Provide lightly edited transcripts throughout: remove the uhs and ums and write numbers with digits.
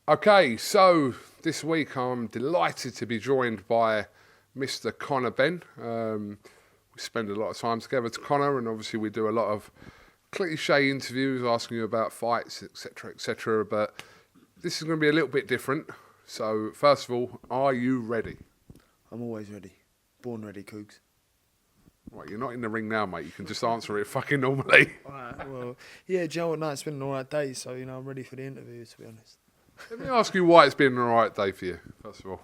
Okay, so this week I'm delighted to be joined by Mr. CONOR BENN. We spend a lot of time together to Conor, and obviously we do a lot of cliche interviews asking you about fights, etc., etc. But this is going to be a little bit different. So, first of all, are you ready? I'm always ready. Born ready, Cougs. Right, you're not in the ring now, mate. You can just answer it fucking normally. Alright, well, yeah, do you know what? No, it's been an alright day, so, I'm ready for the interview, to be honest. Let me ask you why it's been an alright day for you, first of all.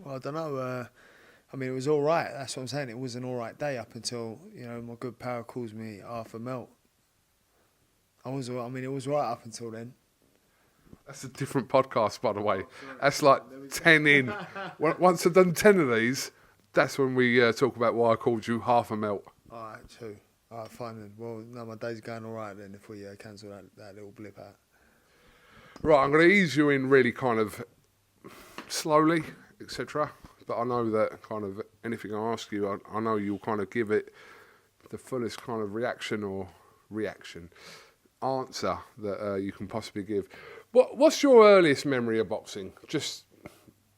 Well, I don't know. It was alright. That's what I'm saying. It was an alright day up until, my good pal calls me Arthur Melt. It was alright up until then. That's a different podcast, by the way. That's like 10 in. Once I've done 10 of these, that's when we talk about why I called you half a melt. Alright, true. Alright, fine then. Well, no, my day's going alright then if we cancel that little blip out. Right, I'm going to ease you in really kind of slowly, etc. But I know that kind of anything I ask you, I know you'll kind of give it the fullest kind of answer that you can possibly give. What's your earliest memory of boxing? Just,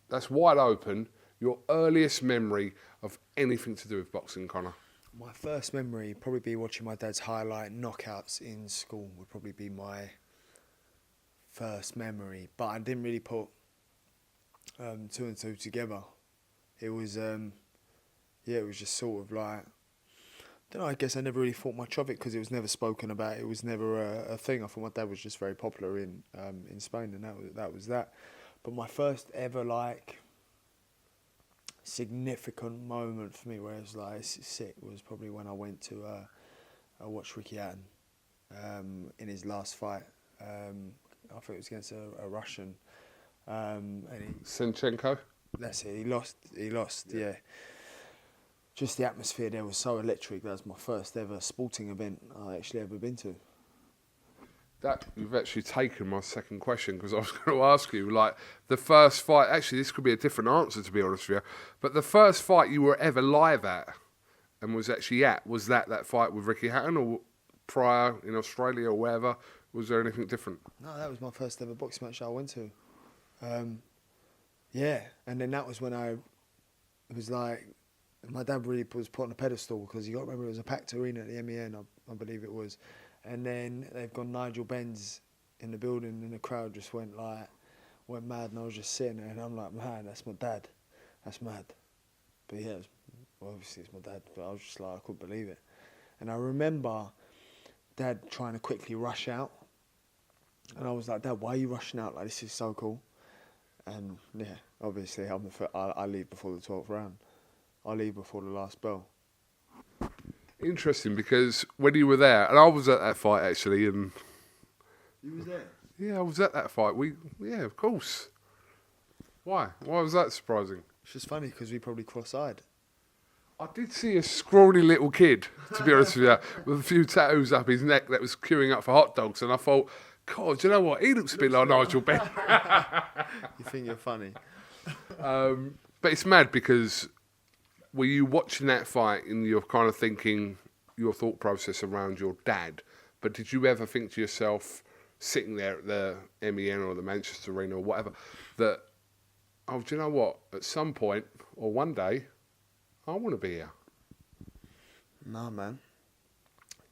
that's wide open. Your earliest memory of anything to do with boxing, Conor? My first memory probably be watching my dad's highlight knockouts in school would probably be my first memory. But I didn't really put two and two together. It was, it was just sort of like, I don't know, I guess I never really thought much of it because it was never spoken about. It was never a thing. I thought my dad was just very popular in Spain, and that was that. But my first ever significant moment for me where it was like sick was probably when I went to watch Ricky Hatton in his last fight. I think it was against a Russian. Senchenko? That's it. He lost. Yeah. Just the atmosphere there was so electric. That was my first ever sporting event I actually ever been to. That you've actually taken my second question, because I was going to ask you, like, the first fight. Actually, this could be a different answer, to be honest with you. But the first fight you were ever live at and was actually at, was that fight with Ricky Hatton, or prior in Australia or wherever? Was there anything different? No, that was my first ever boxing match I went to. Yeah, and then that was when it was like, my dad really was put on a pedestal because you got to remember it was a packed arena at the MEN, I believe it was. And then they've got Nigel Benz in the building and the crowd just went mad, and I was just sitting there and I'm like, man, that's my dad. That's mad. But yeah, obviously it's my dad, but I was just like, I couldn't believe it. And I remember Dad trying to quickly rush out. And I was like, Dad, why are you rushing out? Like, this is so cool. And yeah, obviously I leave before the 12th round. I leave before the last bell. Interesting, because when you were there, and I was at that fight actually, and You was there? yeah, I was at that fight. Yeah, of course. Why? Why was that surprising? It's just funny because we probably cross-eyed. I did see a scrawny little kid, to be honest with you, with a few tattoos up his neck that was queuing up for hot dogs, and I thought, God, do you know what? He looks a bit like Nigel Benn. You think you're funny? But it's mad because were you watching that fight and you're kind of thinking your thought process around your dad, but did you ever think to yourself, sitting there at the MEN or the Manchester Arena or whatever, that, oh, do you know what? At some point or one day, I want to be here. Nah, man.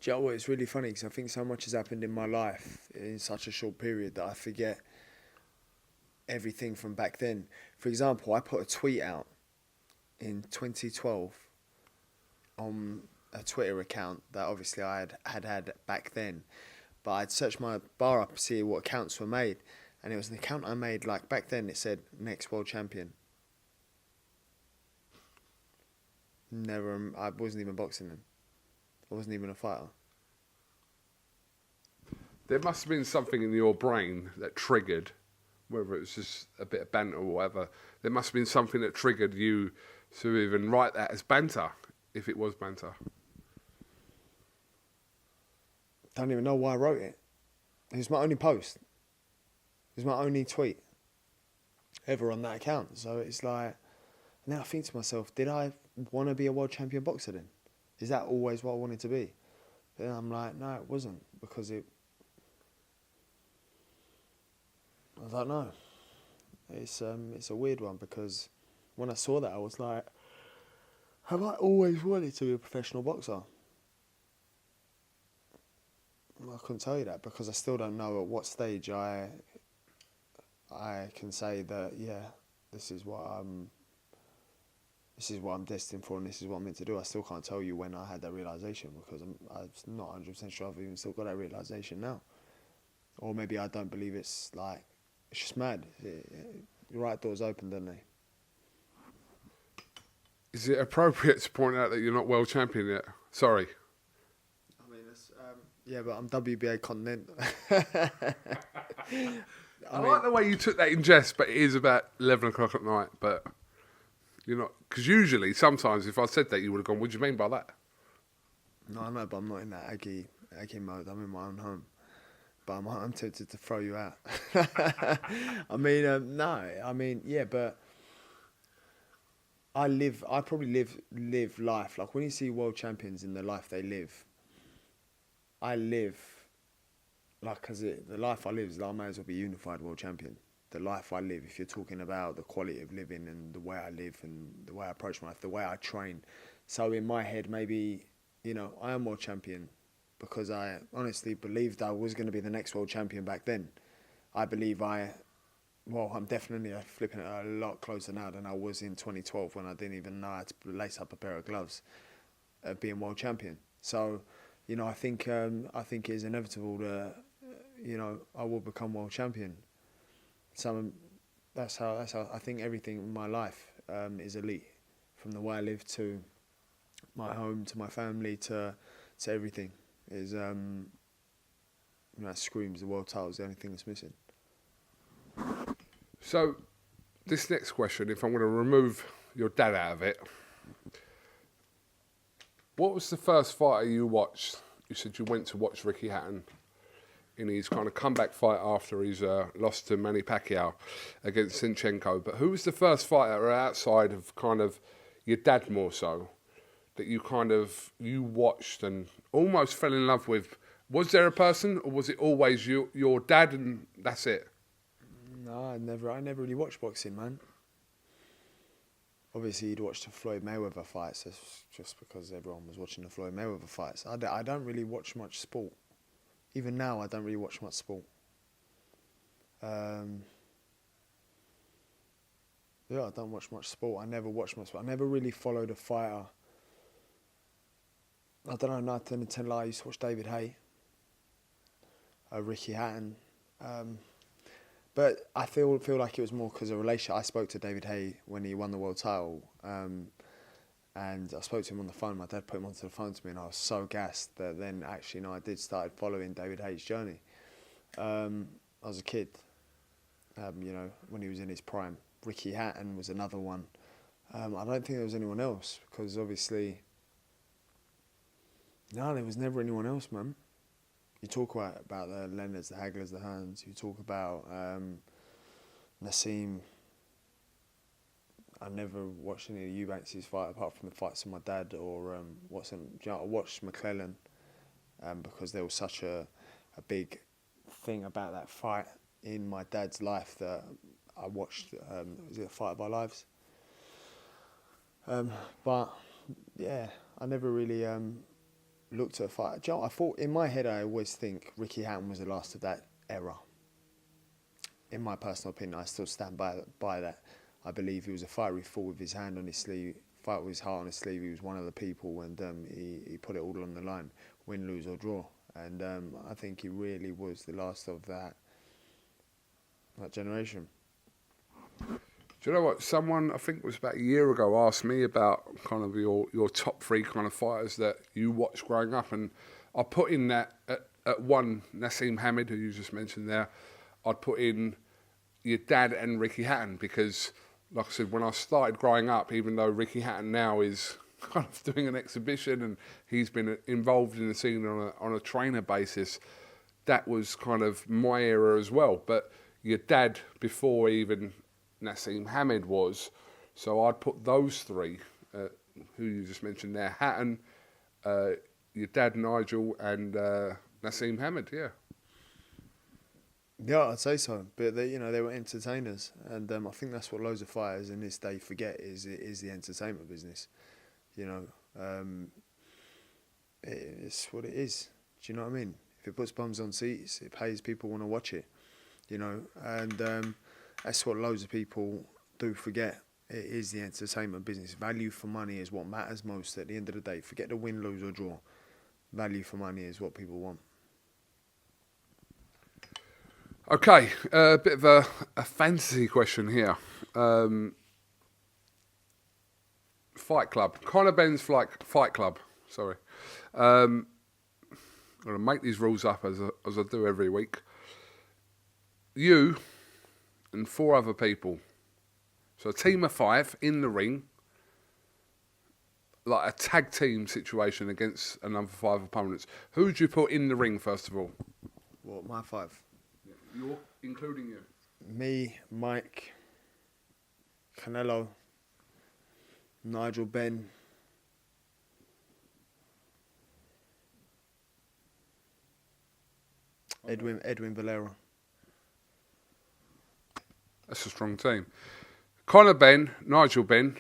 Do you know what? It's really funny because I think so much has happened in my life in such a short period that I forget everything from back then. For example, I put a tweet out in 2012 on a Twitter account that obviously I had back then, but I'd searched my bar up to see what accounts were made, and it was an account I made like back then. It said next world champion. I wasn't even boxing then. I wasn't even a fighter. There must have been something in your brain that triggered, whether it was just a bit of banter or whatever, there must have been something that triggered you to even write that as banter, if it was banter. Don't even know why I wrote it. It was my only post. It was my only tweet ever on that account. So it's like, and then I think to myself, did I want to be a world champion boxer then? Is that always what I wanted to be? Then I'm like, no, it wasn't, because I don't know. It's a weird one because when I saw that, I was like, have I always wanted to be a professional boxer? I couldn't tell you that because I still don't know at what stage I can say that, yeah, this is what I'm destined for and this is what I'm meant to do. I still can't tell you when I had that realisation because I'm not 100% sure I've even still got that realisation now. Or maybe I don't believe it's just mad. The right doors open, don't they? Is it appropriate to point out that you're not world champion yet? Sorry. I mean, yeah, but I'm WBA contender. I like the way you took that in jest, but it is about 11 o'clock at night. But you're not, because usually, sometimes, if I said that, you would have gone, "What do you mean by that?" No, I know, but I'm not in that Aggie mode. I'm in my own home. But I'm tempted to throw you out. I mean, no, I mean, yeah, but I probably live life. Like when you see world champions in the life they live, I live like, cause the life I live is like, I might as well be unified world champion. The life I live, if you're talking about the quality of living and the way I live and the way I approach my life, the way I train. So in my head, maybe, I am world champion because I honestly believed I was going to be the next world champion back then. I believe I'm definitely flipping it a lot closer now than I was in 2012 when I didn't even know how to lace up a pair of gloves being world champion. So, I think it is inevitable that, I will become world champion. So that's how I think everything in my life is elite, from the way I live to my home to my family to everything is that screams the world title is the only thing that's missing. So, this next question, if I'm going to remove your dad out of it, what was the first fighter you watched? You said you went to watch Ricky Hatton in his kind of comeback fight after his loss to Manny Pacquiao against Sinchenko. But who was the first fighter outside of kind of your dad more so that you watched and almost fell in love with? Was there a person, or was it always your dad and that's it? No, I never really watched boxing, man. Obviously, you'd watch the Floyd Mayweather fights. That's just because everyone was watching the Floyd Mayweather fights. I don't really watch much sport. Even now, I don't really watch much sport. Yeah, I don't watch much sport. I never watched much sport. I never really followed a fighter. I don't know, not to tell lie, I used to watch David Haye, Ricky Hatton. But I feel like it was more because of relationship. I spoke to David Haye when he won the world title, and I spoke to him on the phone. My dad put him onto the phone to me, and I was so gassed that then actually, I did start following David Haye's journey. I was a kid, when he was in his prime. Ricky Hatton was another one. I don't think there was anyone else because obviously, no, there was never anyone else, man. You talk about the Leonards, the Haglers, the Hearns. You talk about Nassim. I never watched any of Eubanks' fight apart from the fights of my dad or Watson. I watched McClellan because there was such a big thing about that fight in my dad's life that I watched. Was it a Fight of Our Lives? But yeah, I never really looked at a fight. I thought in my head I always think Ricky Hatton was the last of that era. In my personal opinion, I still stand by that. I believe he was a fighter. He fought with his hand on his sleeve, fight with his heart on his sleeve. He was one of the people, and he put it all on the line, win, lose or draw. And I think he really was the last of that generation. Do you know what? Someone, I think it was about a year ago, asked me about kind of your top three kind of fighters that you watched growing up, and I put in that at one, Nassim Hamid, who you just mentioned there. I'd put in your dad and Ricky Hatton because, like I said, when I started growing up, even though Ricky Hatton now is kind of doing an exhibition and he's been involved in the scene on a trainer basis, that was kind of my era as well. But your dad, before even Nassim Hamid was, so I'd put those three, who you just mentioned there, Hatton, your dad Nigel, and Nassim Hamid, yeah. Yeah, I'd say so. But they were entertainers, and I think that's what loads of fighters in this day forget is the entertainment business. You know, it's what it is. Do you know what I mean? If it puts bums on seats, it pays people want to watch it. You know, and that's what loads of people do forget. It is the entertainment business. Value for money is what matters most at the end of the day. Forget the win, lose or draw. Value for money is what people want. Okay, a bit of a fantasy question here. Fight Club. Conor Benn's Fight Club. Sorry. I'm going to make these rules up as I do every week. You and 4 other people. So a team of 5 in the ring. Like a tag team situation against another 5 opponents. Who would you put in the ring, first of all? What, my 5? You're including you. Me, Mike, Canelo, Nigel Benn, Edwin Valera. That's a strong team. Conor Benn, Nigel Benn,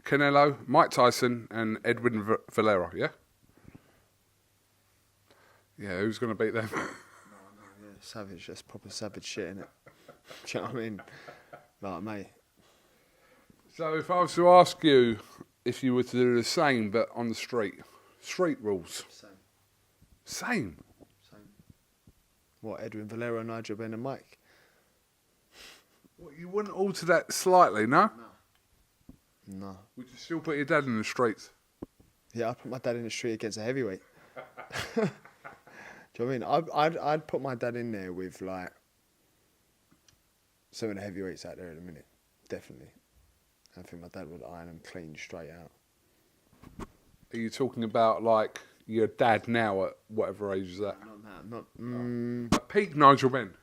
Canelo, Mike Tyson, and Edwin Valera. Yeah. Yeah, who's going to beat them? Yeah, savage. That's proper savage shit, innit? Do you know what I mean? Like, mate. So if I was to ask you if you were to do the same but on the street rules. Same. What, Edwin Valera, Nigel Benn and Mike? What, you wouldn't alter that slightly, no? No. Would you still put your dad in the streets? Yeah, I'd put my dad in the street against a heavyweight. Do you know what I mean? I'd put my dad in there with, like, some of the heavyweights out there at the minute. Definitely. I think my dad would iron them clean straight out. Are you talking about, like, your dad now at whatever age is that? Not Peak Nigel Benn.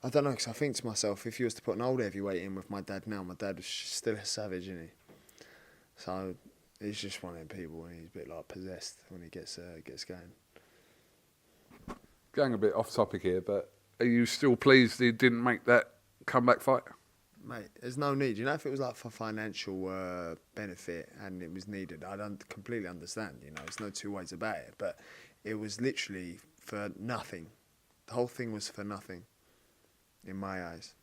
I don't know, because I think to myself, if you was to put an old heavyweight in with my dad now, my dad was still a savage, isn't he? So he's just one of them people, and he's a bit like possessed when he gets going. Going a bit off topic here, but are you still pleased he didn't make that comeback fight? Mate, there's no need. You know, if it was like for financial benefit and it was needed, I don't completely understand. You know, there's no two ways about it. But it was literally for nothing. The whole thing was for nothing, in my eyes.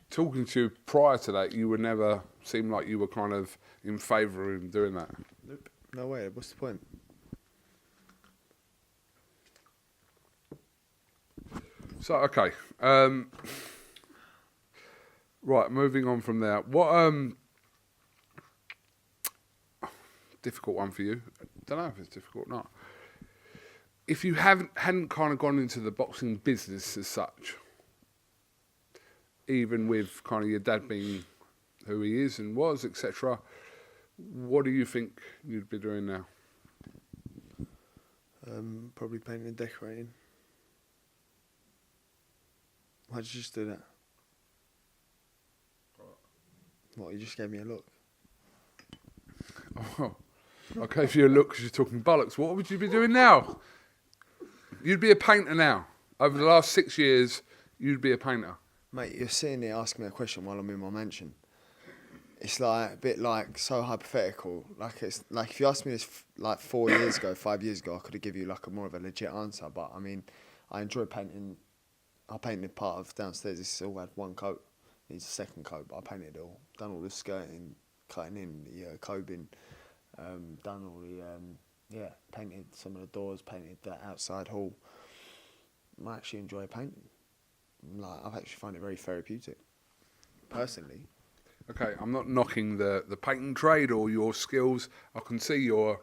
Talking to you prior to that, you would never seem like you were kind of in favour of him doing that. Nope. No way. What's the point? So, okay. Right, moving on from there. What, difficult one for you. Don't know if it's difficult or not. If you hadn't kind of gone into the boxing business as such, even with kind of your dad being who he is and was, etc., what do you think you'd be doing now? Probably painting and decorating. Why'd you just do that? What, you just gave me a look? Oh, I gave you a look because you're talking bollocks. What would you be doing now? You'd be a painter now. Over the last 6 years, you'd be a painter. Mate, you're sitting there asking me a question while I'm in my mansion. It's like a bit like so hypothetical. Like it's like if you asked me this like 4 years ago, 5 years ago, I could have given you like a more of a legit answer. But I mean, I enjoy painting. I painted part of downstairs. This all had one coat. Needs a second coat, but I painted it all. Done all the skirting, cutting in, the cobing. Done all the painted some of the doors. Painted that outside hall. I actually enjoy painting. Like I actually find it very therapeutic, personally. Okay, I'm not knocking the painting trade or your skills. I can see your...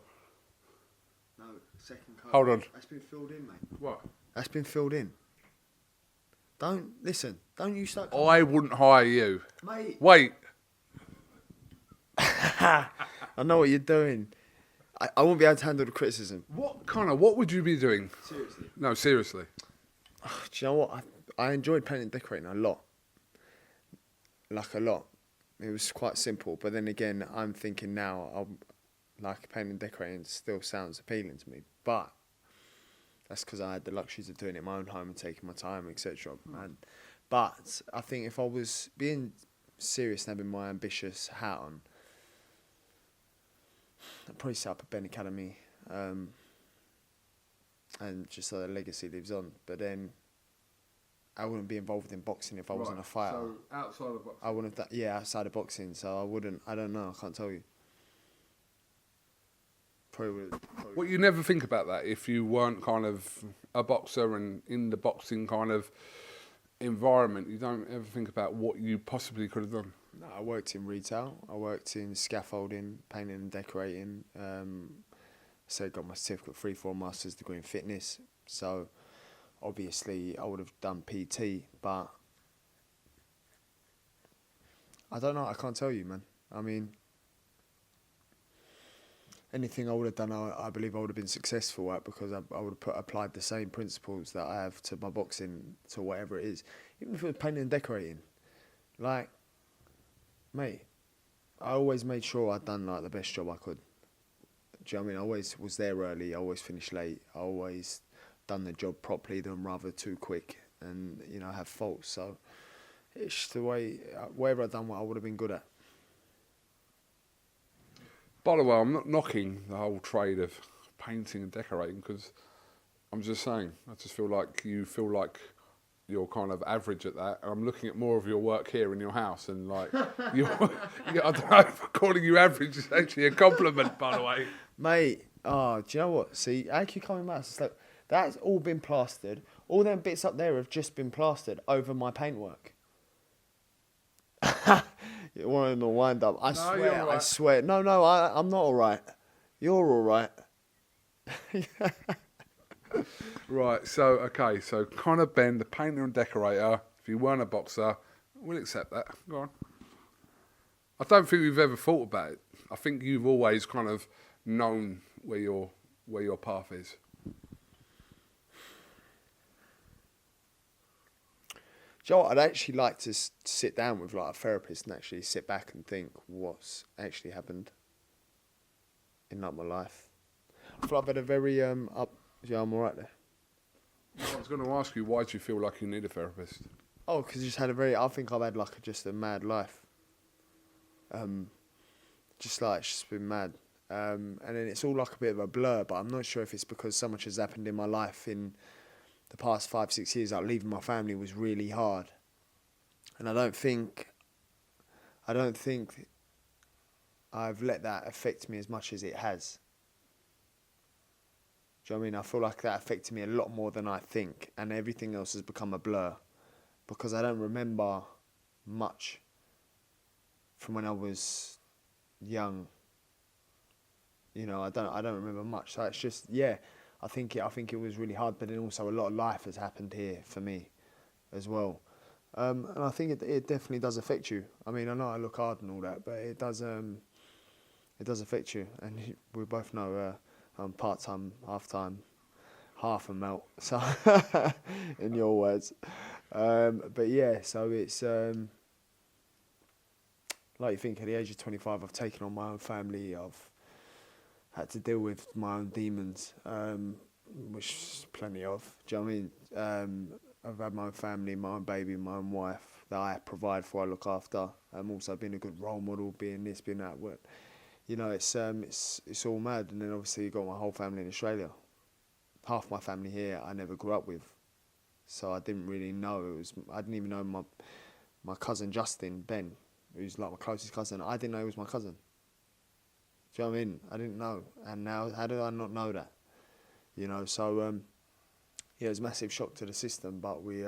No, second coat. Hold on. That's been filled in, mate. What? That's been filled in. Don't you start... I wouldn't hire you. Mate. Wait. I know what you're doing. I won't be able to handle the criticism. What would you be doing? Seriously? No, seriously. Do you know what? I enjoyed painting and decorating a lot. Like a lot. It was quite simple. But then again, I'm thinking now, like painting and decorating still sounds appealing to me, but that's because I had the luxuries of doing it in my own home and taking my time, etc. But I think if I was being serious and having my ambitious hat on, I'd probably set up a Ben Academy, and just so the legacy lives on. But then I wouldn't be involved in boxing if I wasn't a fighter. So outside of boxing, I wouldn't have outside of boxing. So I wouldn't. I don't know. I can't tell you. Probably would. Well, you never think about that if you weren't kind of a boxer and in the boxing kind of environment. You don't ever think about what you possibly could have done. No, I worked in retail. I worked in scaffolding, painting and decorating. So I got my certificate 3-4 master's degree in fitness. So obviously I would have done PT, but I don't know. I can't tell you, man. I mean, anything I would have done, I believe I would have been successful at, because I would have applied the same principles that I have to my boxing to whatever it is. Even if it was painting and decorating. Like, mate, I always made sure I'd done like the best job I could. Do you know what I mean? I always was there early, I always finished late, I always done the job properly, than rather too quick and, you know, have faults. So it's just the way, whatever I'd done, what I would have been good at. By the way, I'm not knocking the whole trade of painting and decorating, because I'm just saying, I just feel like you're kind of average at that. I'm looking at more of your work here in your house, and like, I don't know if calling you average is actually a compliment, by the way. Mate, do you know what? See, how can you come in my house? It's like, that's all been plastered. All them bits up there have just been plastered over my paintwork. You want to wind up? I swear, I swear. No, I'm not all right. You're all right. Right, so Conor Benn, the painter and decorator. If you weren't a boxer, we'll accept that. Go on. I don't think we've ever thought about it. I think you've always kind of known where your path is. Do you know what? I'd actually like to sit down with like a therapist and actually sit back and think what's actually happened in like my life. I feel like I've had a very up. Yeah, I'm alright there. I was going to ask you, why do you feel like you need a therapist? Oh, because I just had I think I've had like just a mad life. It's just been mad. And then it's all like a bit of a blur, but I'm not sure if it's because so much has happened in my life in the past 5-6 years. Like leaving my family was really hard. And I don't think I've let that affect me as much as it has. Do you know what I mean? I feel like that affected me a lot more than I think, and everything else has become a blur because I don't remember much from when I was young. You know, I don't remember much. So it's just, yeah, I think it was really hard, but then also a lot of life has happened here for me as well. And I think it definitely does affect you. I mean, I know I look hard and all that, but it does affect you. And we both know I'm part-time, half-time, half a melt, so in your words. But yeah, so it's like you think at the age of 25, I've taken on my own family. I've had to deal with my own demons, which is plenty of. Do you know what I mean? I've had my own family, my own baby, my own wife that I provide for, I look after. I'm also being a good role model, being this, being that. But, you know, it's all mad. And then obviously you've got my whole family in Australia. Half my family here I never grew up with, so I didn't really know. I didn't even know my cousin Justin Ben, who's like my closest cousin. I didn't know he was my cousin. Do you know what I mean? I didn't know, and now how did I not know that? You know, so yeah, it was a massive shock to the system. But we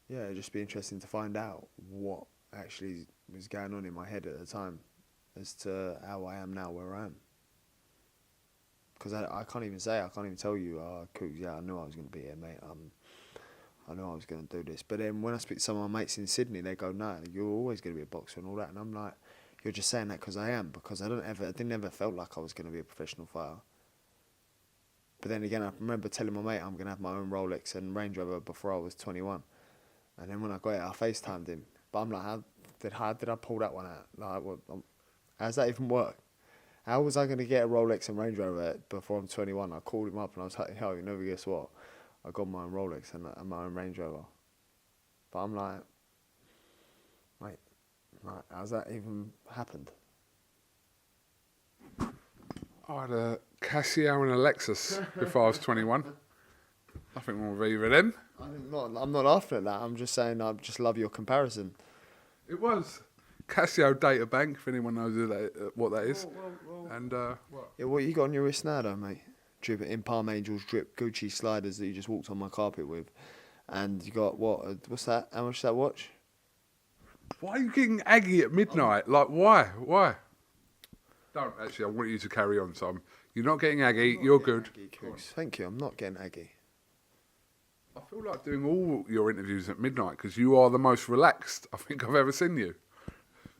it'd just be interesting to find out what actually was going on in my head at the time, as to how I am now, where I am. Because I can't even tell you, yeah, I knew I was going to be here, mate. I knew I was going to do this. But then when I speak to some of my mates in Sydney, they go, no, you're always going to be a boxer and all that. And I'm like, you're just saying that because I am, because I didn't ever felt like I was going to be a professional fighter. But then again, I remember telling my mate I'm going to have my own Rolex and Range Rover before I was 21. And then when I got it, I FaceTimed him. But I'm like, how did I pull that one out? Like, how does that even work? How was I going to get a Rolex and Range Rover before I'm 21? I called him up and I was like, yo, you never guess what? I got my own Rolex and my own Range Rover. But I'm like, mate, like, how's that even happened? I had a Casio and a Lexus before I was 21. Nothing wrong with either of them. I'm not laughing at that. I'm just saying I just love your comparison. It was Casio Data Bank, if anyone knows what that is. And what? Yeah, what you got on your wrist now, though, mate? Drip in Palm Angels drip Gucci sliders that you just walked on my carpet with, and you got what? What's that? How much is that watch? Why are you getting aggy at midnight? Like, why? Why? Don't actually. I want you to carry on, Tom. You're not getting aggy. You're good. Thank you. I'm not getting aggy. I feel like doing all your interviews at midnight because you are the most relaxed I think I've ever seen you.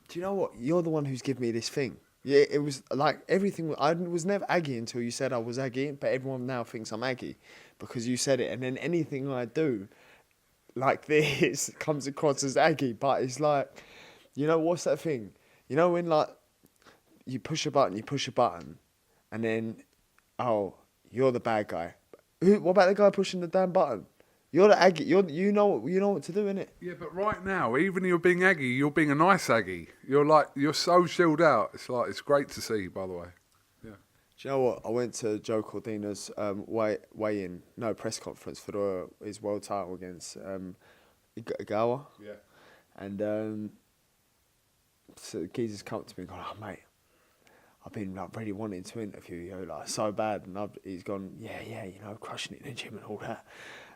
Do you know what? You're the one who's given me this thing. Yeah, it was like everything. I was never aggy until you said I was aggy, but everyone now thinks I'm aggy because you said it. And then anything I do like this comes across as aggy, but it's like, you know, what's that thing? You know when like you push a button, and then, oh, you're the bad guy. What about the guy pushing the damn button? You're the aggy. You know what to do, innit? Yeah, but right now, even you're being aggy, you're being a nice aggy. You're so chilled out. It's great to see, by the way. Yeah. Do you know what? I went to Joe Cordina's press conference for his world title against Igawa. Yeah. And so the geezer's come up to me and gone, oh, mate, I've been like really wanting to interview you, like so bad. And he's gone, yeah, you know, crushing it in the gym and all that.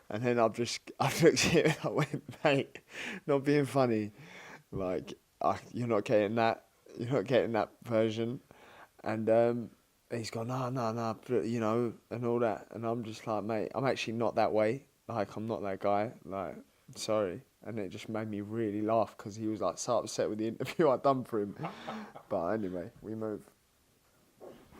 And then I looked at him and I went, mate, not being funny, like you're not getting that version. And he's gone, no, you know, and all that. And I'm just like, mate, I'm actually not that way. Like, I'm not that guy. Like, sorry. And it just made me really laugh because he was like so upset with the interview I'd done for him. But anyway, we move.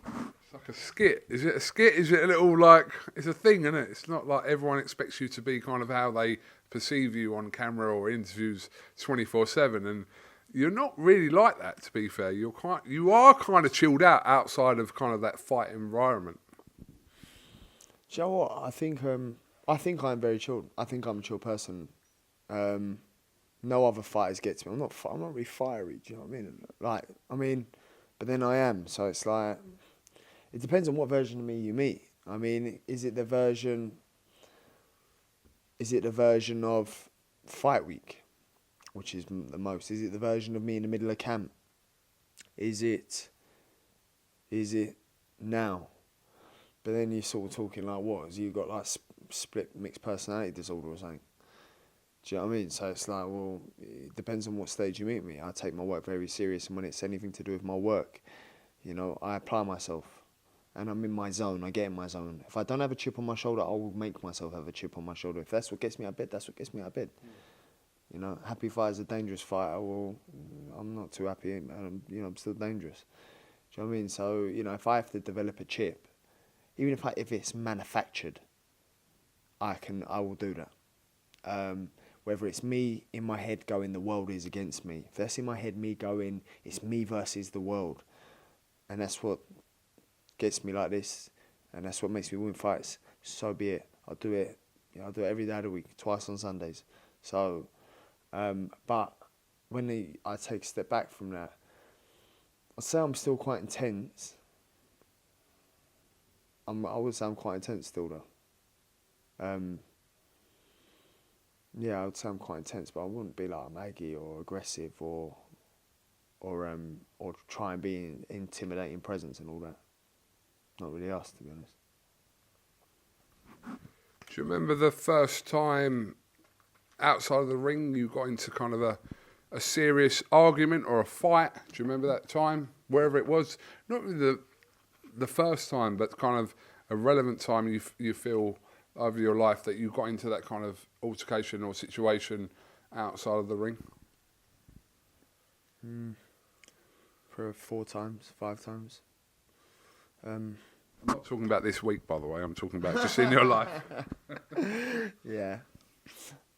It's like a skit. Is it a skit? Is it a little like... It's a thing, isn't it? It's not like everyone expects you to be kind of how they perceive you on camera or interviews 24/7. And you're not really like that, to be fair. You are kind of chilled out outside of kind of that fight environment. Do you know what? I think I'm very chilled. I think I'm a chill person. No other fighters get to me. I'm not really fiery. Do you know what I mean? But then I am. So it's like, it depends on what version of me you meet. I mean, is it the version of fight week, which is the most? Is it the version of me in the middle of camp? Is it now? But then you're sort of talking like, what? Has you got like split mixed personality disorder or something? Do you know what I mean? So it's like, well, it depends on what stage you meet me. I take my work very serious, and when it's anything to do with my work, you know, I apply myself, and I'm in my zone. I get in my zone. If I don't have a chip on my shoulder, I will make myself have a chip on my shoulder. If that's what gets me out of bed, that's what gets me out of bed. You know, happy fighter's a dangerous fighter. Well, I'm not too happy, and you know, I'm still dangerous. Do you know what I mean? So, you know, if I have to develop a chip, even if it's manufactured, I will do that. Whether it's me in my head going, the world is against me. If that's in my head, me going, it's me versus the world. And that's what gets me like this. And that's what makes me win fights. So be it. I'll do it. You know, I'll do it every day of the week, twice on Sundays. So, but when I take a step back from that, I'd say I'm still quite intense. I would say I'm quite intense still though. Yeah, I would say I'm quite intense, but I wouldn't be like I'm aggy or aggressive or try and be an intimidating presence and all that. Not really us, to be honest. Do you remember the first time outside of the ring you got into kind of a serious argument or a fight? Do you remember that time, wherever it was? Not really the first time, but kind of a relevant time you feel over your life that you got into that kind of altercation or situation outside of the ring? For 4 times, 5 times. I'm not talking about this week, by the way. I'm talking about just in your life. Yeah.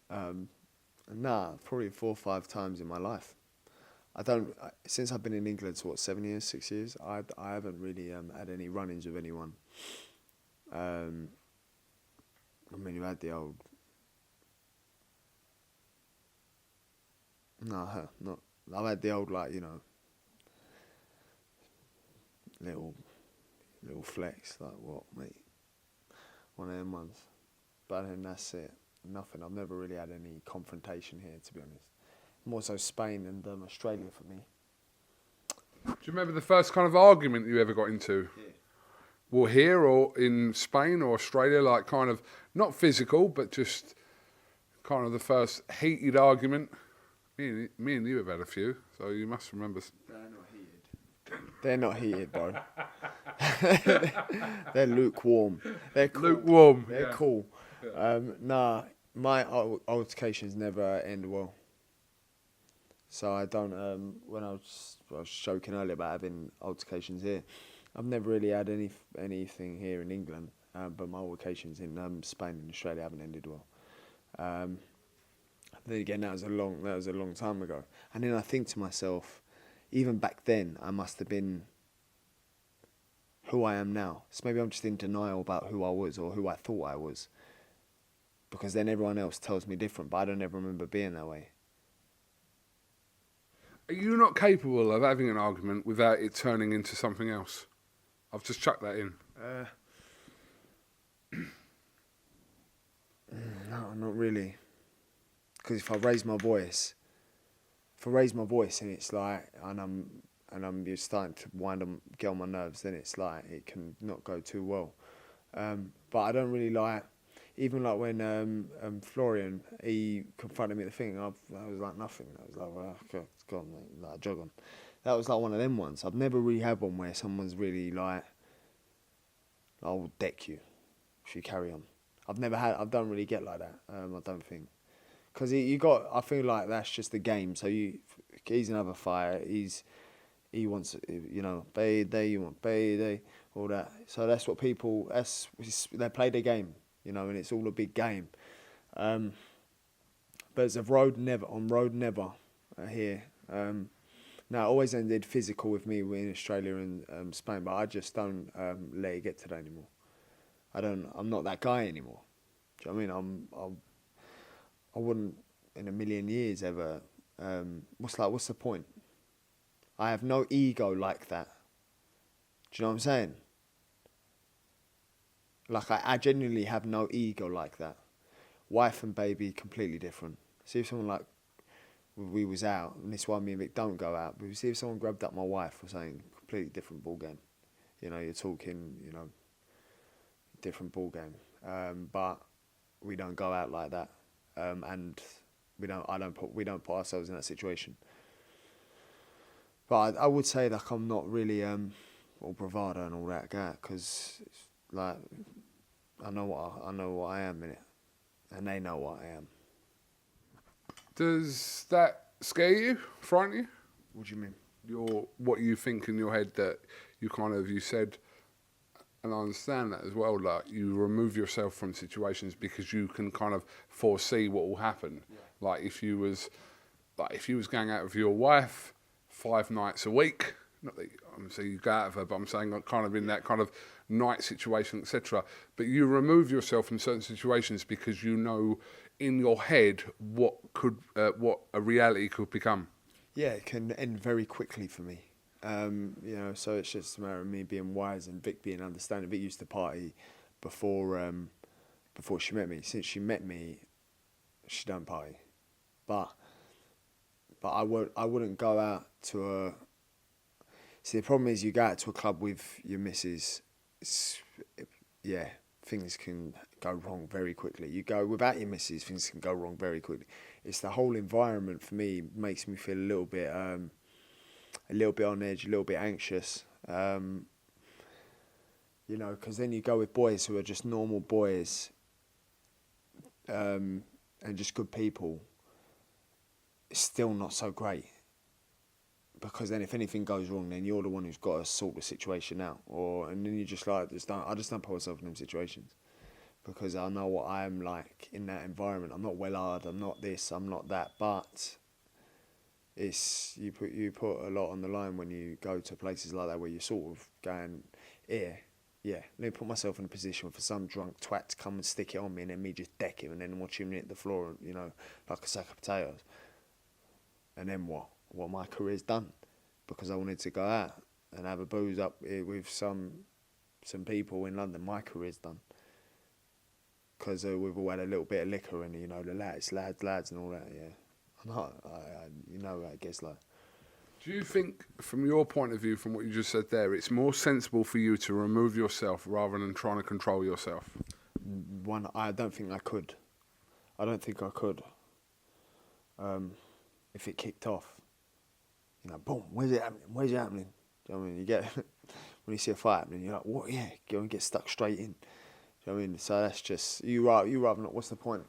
Probably 4 or 5 times in my life. Since I've been in England, so what, 7 years, 6 years, I haven't really had any run-ins with anyone. I mean, you had the old, no, not, I've had the old, like, you know, little flex, like, what, mate, one of them ones. But then that's it, nothing. I've never really had any confrontation here, to be honest. More so Spain and Australia for me. Do you remember the first kind of argument you ever got into? Yeah. Well, here or in Spain or Australia, like kind of, not physical, but just kind of the first heated argument? Me and you have had a few, so you must remember. They're not heated, bro. They're lukewarm. They're cool. Lukewarm. They're cool. Nah, my altercations never end well. So I don't. When I was joking earlier about having altercations here, I've never really had anything here in England. But my altercations in Spain and Australia haven't ended well. Then again, that was a long time ago. And then I think to myself, even back then, I must have been who I am now. So maybe I'm just in denial about who I was or who I thought I was. Because then everyone else tells me different, but I don't ever remember being that way. Are you not capable of having an argument without it turning into something else? I've just chucked that in. No, not really. Because if I raise my voice and it's like, and I'm just starting to get on my nerves, then it's like it can not go too well. But I don't really like, even like when Florian, he confronted me at the thing, I was like nothing. I was like, well, okay, it's gone, mate. Like, jog on. That was like one of them ones. I've never really had one where someone's really like, I will deck you if you carry on. I don't really get like that. I don't think. Because I feel like that's just the game. So he's another fighter. He wants, you know, payday, you want payday, all that. So that's what people, they play the game, you know, and it's all a big game. But it's on road never here. Now, it always ended physical with me in Australia and Spain, but I just don't let it get to that anymore. I'm not that guy anymore. Do you know what I mean? I wouldn't in a million years ever. What's the point? I have no ego like that. Do you know what I'm saying? Like, I genuinely have no ego like that. Wife and baby, completely different. See if someone like, we was out, and this is why me and Vic don't go out, but see if someone grabbed up my wife or something, completely different ball game. You know, you're talking, you know, different ball game. But we don't go out like that. And we don't put ourselves in that situation. But I would say like I'm not really all bravado and all that guy, because like I know what I am in it, and they know what I am. Does that scare you, frighten you? What do you mean? What you think in your head that you said, and I understand that as well, like you remove yourself from situations because you can kind of foresee what will happen. Yeah. Like if you was going out with your wife 5 nights a week, not that I'm saying you go out of her, but I'm saying like kind of in that kind of night situation, etc. But you remove yourself from certain situations because you know in your head what a reality could become. Yeah, it can end very quickly for me. You know, so it's just a matter of me being wise and Vic being understanding. Vic used to party before she met me. Since she met me, she don't party. But I wouldn't go out to a. See, the problem is you go out to a club with your missus. Things can go wrong very quickly. You go without your missus, things can go wrong very quickly. It's the whole environment for me makes me feel a little bit on edge, a little bit anxious. You know, because then you go with boys who are just normal boys, and just good people. It's still not so great. Because then if anything goes wrong, then you're the one who's got to sort the situation out. And then you just like, I just don't put myself in them situations. Because I know what I am like in that environment. I'm not well-hard, I'm not this, I'm not that. But you put a lot on the line when you go to places like that where you're sort of going, yeah, let me put myself in a position for some drunk twat to come and stick it on me and then me just deck him and then watch him hit the floor, you know, like a sack of potatoes. And then what? Well, my career's done because I wanted to go out and have a booze up with some people in London. My career's done because we've all had a little bit of liquor and, you know, the lads and all that, yeah. You know, I guess, like. Do you think, from your point of view, from what you just said there, it's more sensible for you to remove yourself rather than trying to control yourself? I don't think I could. I don't think I could. If it kicked off, you know, boom, where's it happening? Where's it happening? Do you know what I mean? You get, when you see a fight happening, you're like, what? Yeah, go and get stuck straight in. Do you know what I mean? So that's just, you rather not, what's the point?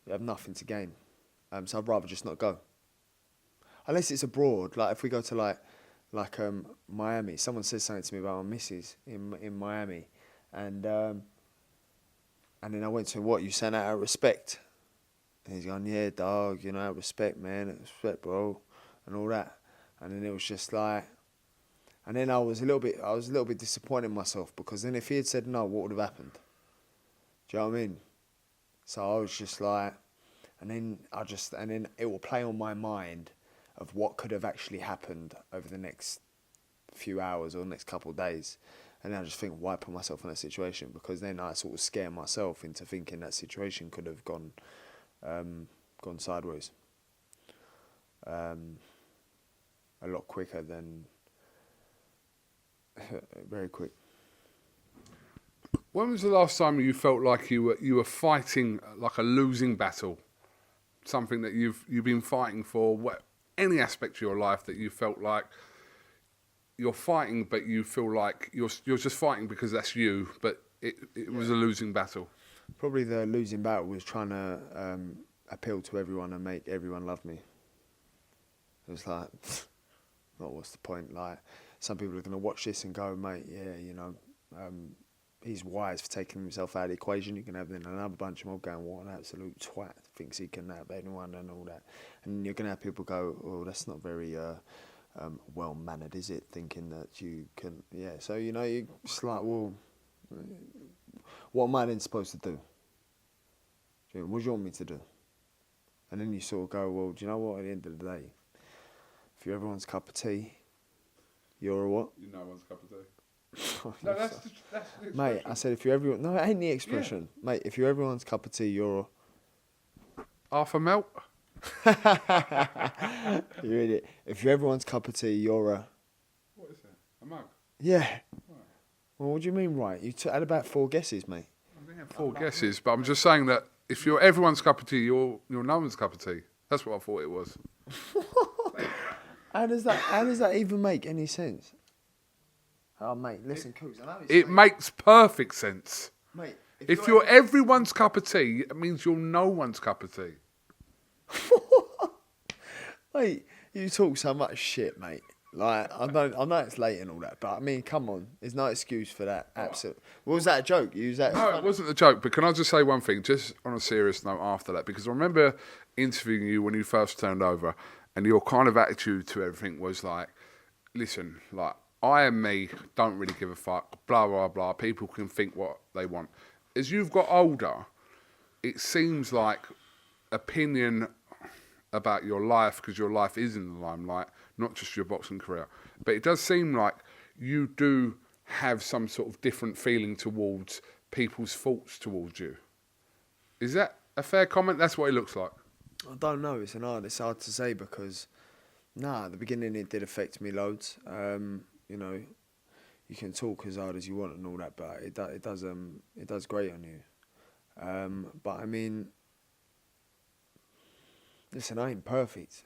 You have nothing to gain. So I'd rather just not go. Unless it's abroad, like if we go to like Miami, someone says something to me about my missus in Miami, and then I went to him, what, you saying that out of respect? And he's going, yeah, dog, you know, out of respect, man, out of respect, bro, and all that. And then it was just like, and then I was a little bit disappointed in myself because then if he had said no, what would have happened? Do you know what I mean? So I was just like, and then it will play on my mind of what could have actually happened over the next few hours or next couple of days. And then I just think, why put myself in that situation? Because then I sort of scare myself into thinking that situation could have gone sideways a lot quicker than very quick. When was the last time you felt like you were fighting like a losing battle? Something that you've been fighting for, any aspect of your life that you felt like you're fighting, but you feel like you're just fighting because that's you, but it was a losing battle. Probably the losing battle was trying to appeal to everyone and make everyone love me. It was like, not what's the point? Like, some people are going to watch this and go, mate, yeah, you know, he's wise for taking himself out of the equation. You can have then another bunch of them going, what an absolute twat, thinks he can have anyone and all that. And you're going to have people go, oh, that's not very well-mannered, is it? Thinking that you can, yeah. So, you know, you're just like, well, what am I then supposed to do? What do you want me to do? And then you sort of go, well, do you know what, at the end of the day, if you're everyone's cup of tea, you're a what? You're no one's cup of tea. No, that's the expression. Mate, I said if you're everyone... No, it ain't the expression. Yeah. Mate, if you're everyone's cup of tea, you're... Half a melt? You idiot. If you're everyone's cup of tea, you're a... What is that? A mug? Yeah. Right. Well, what do you mean, right? You had about 4 guesses, mate. I think I had 4 guesses, but I'm just saying that if you're everyone's cup of tea, you're no one's cup of tea. That's what I thought it was. How does that even make any sense? Oh, mate, listen, Coogs, I know it makes perfect sense. Mate, if you're everyone's cup of tea, it means you're no one's cup of tea. Mate, you talk so much shit, mate. Like, I know it's late and all that, but I mean, come on, there's no excuse for that. Absolutely. Was that a joke? You used that? No, it wasn't a joke. But can I just say one thing, just on a serious note after that? Because I remember interviewing you when you first turned over, and your kind of attitude to everything was like, listen, like, I and me don't really give a fuck, blah, blah, blah. People can think what they want. As you've got older, it seems like opinion about your life, because your life is in the limelight, not just your boxing career. But it does seem like you do have some sort of different feeling towards people's thoughts towards you. Is that a fair comment? That's what it looks like. I don't know. It's hard to say because, at the beginning it did affect me loads. You know, you can talk as hard as you want and all that, but it does grate on you. But I mean, listen, I ain't perfect.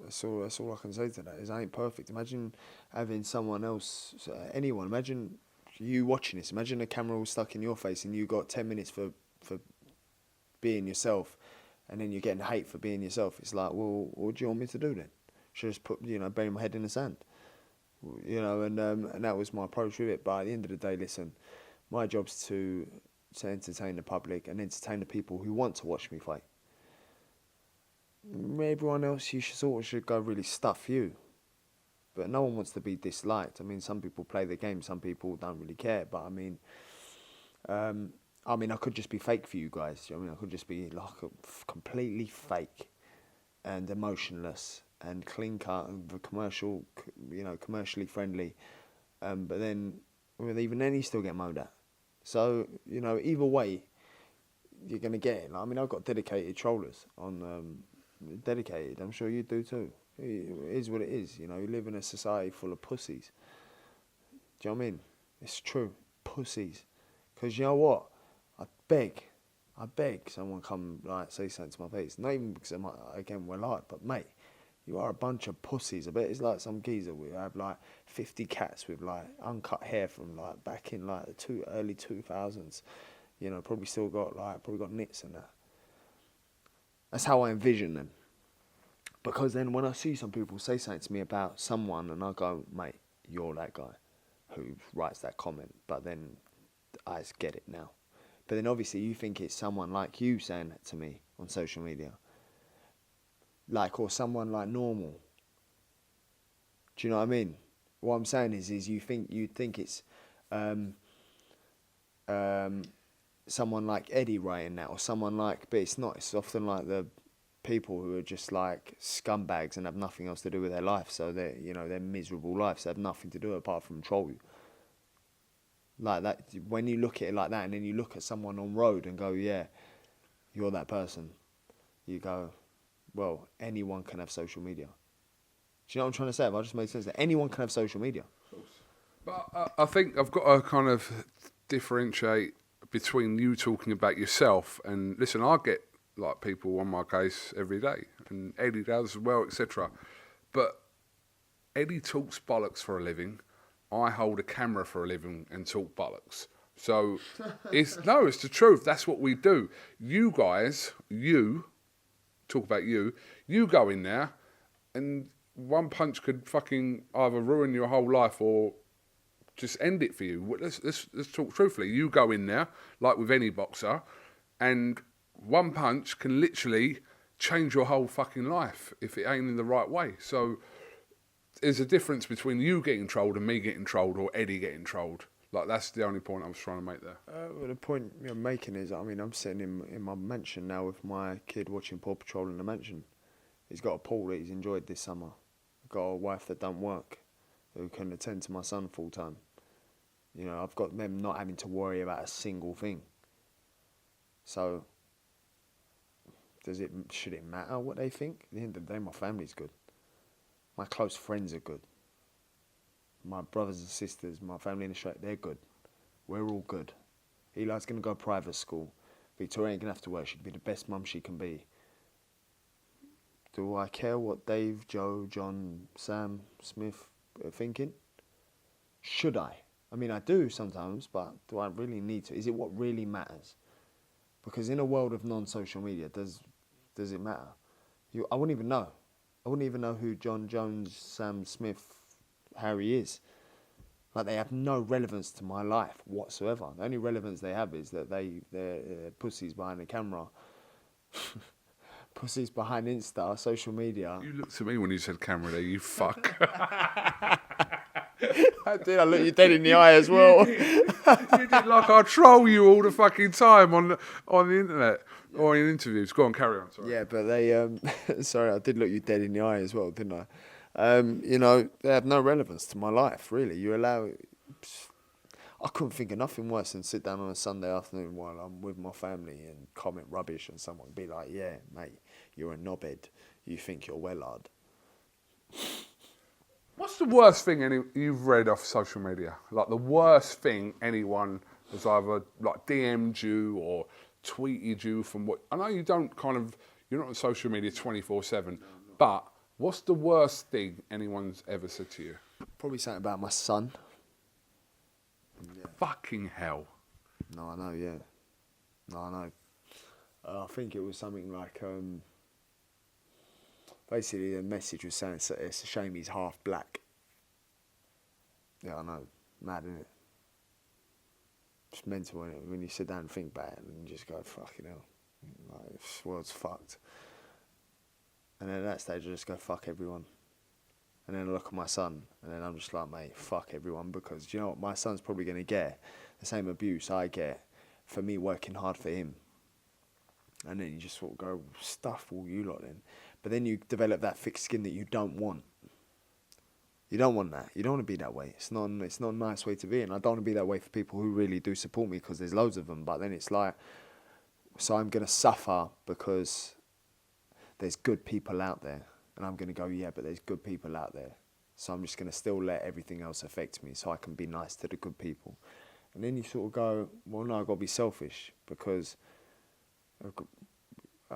That's all I can say to that is I ain't perfect. Imagine having someone else, anyone. Imagine you watching this. Imagine a camera all stuck in your face and you got 10 minutes for being yourself, and then you're getting hate for being yourself. It's like, well, what do you want me to do then? Should I just put, bury my head in the sand? And that was my approach with it. But at the end of the day, listen, my job's to entertain the public and entertain the people who want to watch me fight. everyone else, you should go really stuff you. But no one wants to be disliked. I mean, some people play the game, some people don't really care. But I could just be fake for you guys. Do you know what I mean? I could just be like completely fake and emotionless and clean cut and commercially friendly. But then, even then, you still get moaned at. So, either way, you're going to get it. I've got dedicated trollers on, dedicated. I'm sure you do too. It is what it is. You live in a society full of pussies. Do you know what I mean? It's true. Pussies. Because you know what? I beg someone come say something to my face. Not even because we're hard, but mate, you are a bunch of pussies. I bet it's like some geezer we have 50 cats with uncut hair from back in the early 2000s. Probably still got nits and that. That's how I envision them. Because then when I see some people say something to me about someone and I go, mate, you're that guy who writes that comment. But then I just get it now. But then obviously you think it's someone like you saying that to me on social media. Or someone normal. Do you know what I mean? What I'm saying is you think it's someone like Eddie writing that, or someone but it's not. It's often the people who are just scumbags and have nothing else to do with their life. So their miserable lives have nothing to do apart from troll you. Like that, when you look at it like that, and then you look at someone on road and go, yeah, you're that person. You go, well, anyone can have social media. Do you know what I'm trying to say? Have I just made sense? That anyone can have social media. But I think I've got to kind of differentiate between you talking about yourself and, listen, I get people on my case every day, and Eddie does as well, etc. But Eddie talks bollocks for a living. I hold a camera for a living and talk bollocks. So it's the truth. That's what we do. You guys, talk about you go in there and one punch could fucking either ruin your whole life or just end it for you. Let's talk truthfully. You go in there, like with any boxer, and one punch can literally change your whole fucking life if it ain't in the right way. So there's a difference between you getting trolled and me getting trolled, or Eddie getting trolled. That's the only point I was trying to make there. Well, the point I'm making is, I'm sitting in my mansion now with my kid watching Paw Patrol in the mansion. He's got a pool that he's enjoyed this summer. I've got a wife that don't work, who can attend to my son full time. I've got them not having to worry about a single thing. So, should it matter what they think? At the end of the day, my family's good. My close friends are good. My brothers and sisters, my family in Australia, they're good. We're all good. Eli's going to go private school. Victoria ain't going to have to work. She'd be the best mum she can be. Do I care what Dave, Joe, John, Sam, Smith are thinking? Should I? I do sometimes, but do I really need to? Is it what really matters? Because in a world of non-social media, does it matter? I wouldn't even know. I wouldn't even know who John Jones, Sam Smith, Harry is. They have no relevance to my life whatsoever. The only relevance they have is that they're pussies behind the camera. Pussies behind Insta, social media. You looked at me when you said camera there, you fuck. I did. I looked you dead in the eye as well. You did I troll you all the fucking time on the internet or in interviews. Go on, carry on. Sorry. Yeah, but they. Sorry, I did look you dead in the eye as well, didn't I? They have no relevance to my life, really. I couldn't think of nothing worse than sit down on a Sunday afternoon while I'm with my family and comment rubbish and someone be like, yeah, mate, you're a knobhead. You think you're well-hard. What's the worst thing you've read off social media? The worst thing anyone has either DM'd you or tweeted you from what... I know you don't you're not on social media 24/7, but what's the worst thing anyone's ever said to you? Probably something about my son. Yeah. Fucking hell. No, I know, yeah. No, I know. I think it was something like... basically, the message was saying it's a shame he's half black. Yeah, I know. Mad, isn't it? It's mental, isn't it? When you sit down and think about it and you just go, fucking hell. This world's fucked. And then at that stage, I just go, fuck everyone. And then I look at my son, and then I'm just like, mate, fuck everyone, because do you know what? My son's probably going to get the same abuse I get for me working hard for him. And then you just sort of go, stuff all you lot then. But then you develop that thick skin that you don't want. You don't want that. You don't want to be that way. It's not a nice way to be. And I don't want to be that way for people who really do support me, because there's loads of them. But then it's like, so I'm going to suffer because there's good people out there. And I'm going to go, yeah, but there's good people out there. So I'm just going to still let everything else affect me so I can be nice to the good people. And then you sort of go, well, no, I've got to be selfish, because have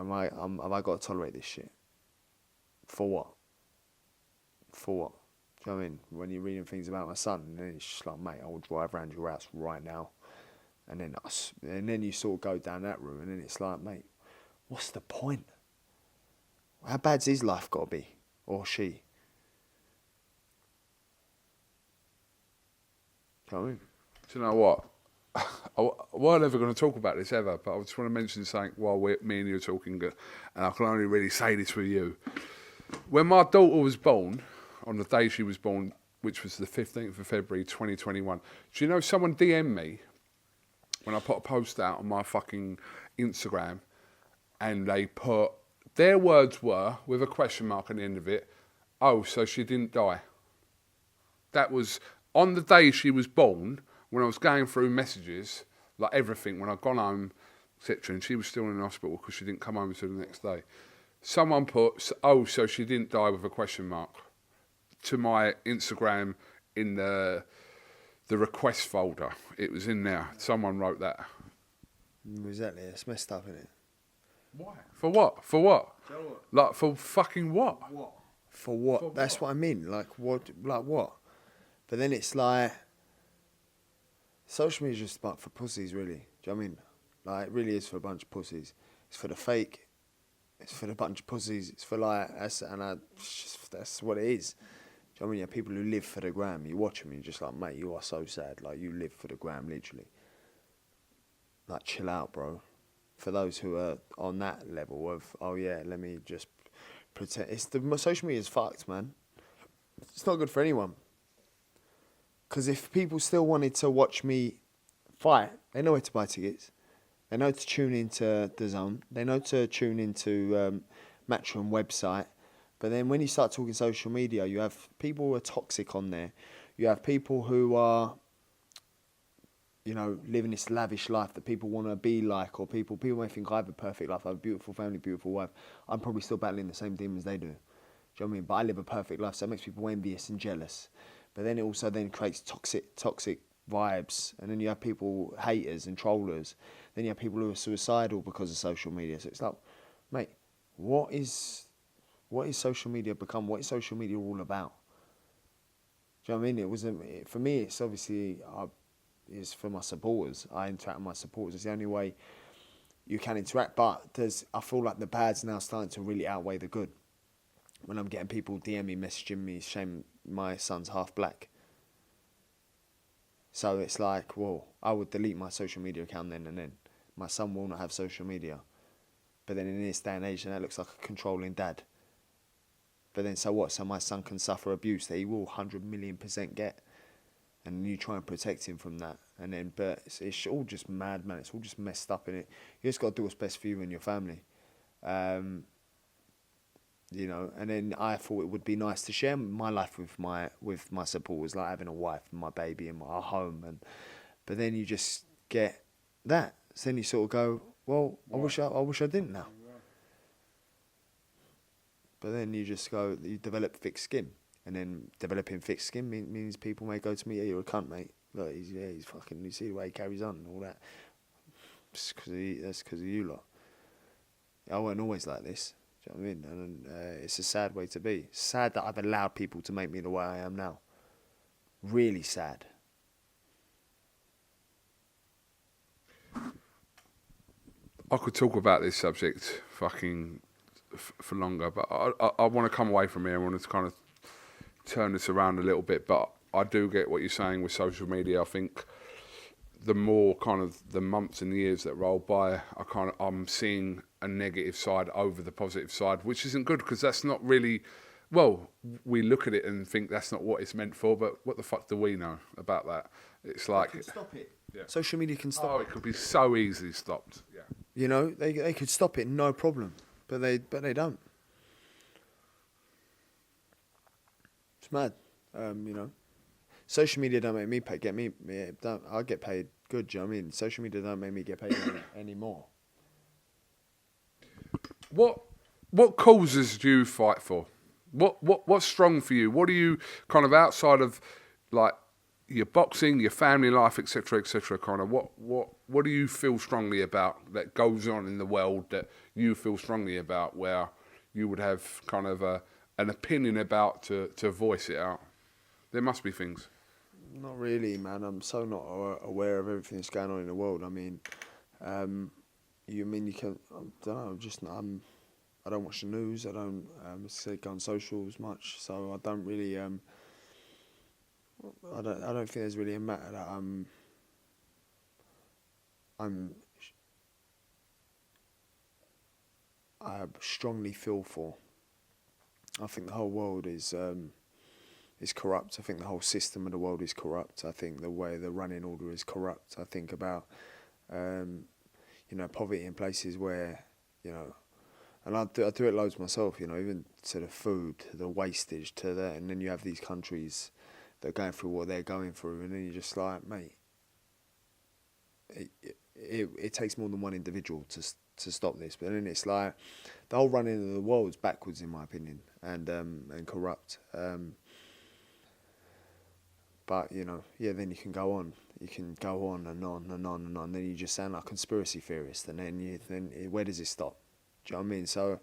I got to tolerate this shit? For what? For what? Do you know what I mean? When you're reading things about my son, and then it's just like, mate, I will drive around your house right now. And then you sort of go down that route, and then it's like, mate, what's the point? How bad's his life got to be? Or she? Do you know what I mean? Do you know what? I weren't ever going to talk about this ever, but I just want to mention something while me and you are talking, and I can only really say this with you. When my daughter was born, on the day she was born, which was the 15th of February 2021, do you know someone DM'd me when I put a post out on my fucking Instagram, and they put, their words were, with a question mark at the end of it, oh, so she didn't die. That was on the day she was born, when I was going through messages, like everything, when I'd gone home, etc., and she was still in the hospital because she didn't come home until the next day. Someone put, oh, so she didn't die, with a question mark, to my Instagram in the request folder. It was in there. Someone wrote that. Exactly. It's messed up, isn't it? Why? For what? For what? You know what? Like, for fucking what? What? For what? For That's what I mean. Like what? Like what? But then it's like, social media is just about for pussies, really. Do you know what I mean? Like, it really is for a bunch of pussies. It's for the fake. It's for the bunch of pussies. It's for like, that's what it is. Do you know what I mean? You have people who live for the gram. You watch them and you're just like, mate, you are so sad. Like, you live for the gram, literally. Like, chill out, bro. For those who are on that level of, oh yeah, let me just pretend. Social media is fucked, man. It's not good for anyone. Because if people still wanted to watch me fight, they know where to buy tickets. They know to tune into The Zone. They know to tune into Matchroom website. But then when you start talking social media, you have people who are toxic on there. You have people who are, you know, living this lavish life that people want to be like, or people may think I have a perfect life, I have a beautiful family, beautiful wife. I'm probably still battling the same demons they do. Do you know what I mean? But I live a perfect life, so it makes people envious and jealous. But then it also then creates toxic vibes. And then you have people, haters and trollers. Then you have people who are suicidal because of social media. So it's like, mate, what is social media become? What is social media all about? Do you know what I mean? It was for me. It's obviously is for my supporters. I interact with my supporters. It's the only way you can interact. But I feel like the bad's now starting to really outweigh the good. When I'm getting people DM me, messaging me, shame my son's half black. So it's like, well, I would delete my social media account then and then. My son will not have social media. But then in this day and age, that looks like a controlling dad. But then so what? So my son can suffer abuse that he will 100,000,000% get. And you try and protect him from that. And then, but it's all just mad, man. It's all just messed up in it. You just got to do what's best for you and your family. You know, and then I thought it would be nice to share my life with my supporters, like having a wife and my baby and my home, but then you just get that. So then you sort of go, well, I wish I didn't now. But then you just go, you develop thick skin, and then developing thick skin means people may go to me, yeah, you're a cunt, mate. Look, he's fucking. You see the way he carries on and all that. That's because of you lot. I wasn't always like this. Do you know what I mean? And it's a sad way to be. It's sad that I've allowed people to make me the way I am now. Really sad. I could talk about this subject fucking for longer, but I want to come away from here. I want to kind of turn this around a little bit, but I do get what you're saying with social media. I think the more kind of the months and the years that roll by, I'm seeing a negative side over the positive side, which isn't good because that's not really. Well, we look at it and think that's not what it's meant for, but what the fuck do we know about that? It's like, They can stop it. Yeah. Social media can stop it could be so easily stopped. Yeah. You know, they could stop it, no problem, but they don't. It's mad. You know, social media don't make me pay. I get paid good. Do you know what I mean? Social media don't make me get paid anymore. What causes do you fight for? What's strong for you? What are you kind of outside of like your boxing, your family life, etc., kind of what do you feel strongly about that goes on in the world that you feel strongly about where you would have kind of an opinion about to voice it out? There must be things. Not really, man. I'm so not aware of everything that's going on in the world. I mean, you can. I don't know. I don't watch the news. I don't go on socials much, so I don't really. I don't think there's really a matter that I strongly feel for. I think the whole world is corrupt. I think the whole system of the world is corrupt. I think the way the running order is corrupt. I think about poverty in places where, and I do it loads myself, even to the food, to the wastage, to that, and then you have these countries that are going through what they're going through, and then you're just like, mate, it takes more than one individual to stop this. But then it's like the whole running of the world's backwards, in my opinion, and corrupt. But then you can go on. You can go on and on and on and on. Then you just sound like a conspiracy theorist, and then where does it stop? Do you know what I mean? So,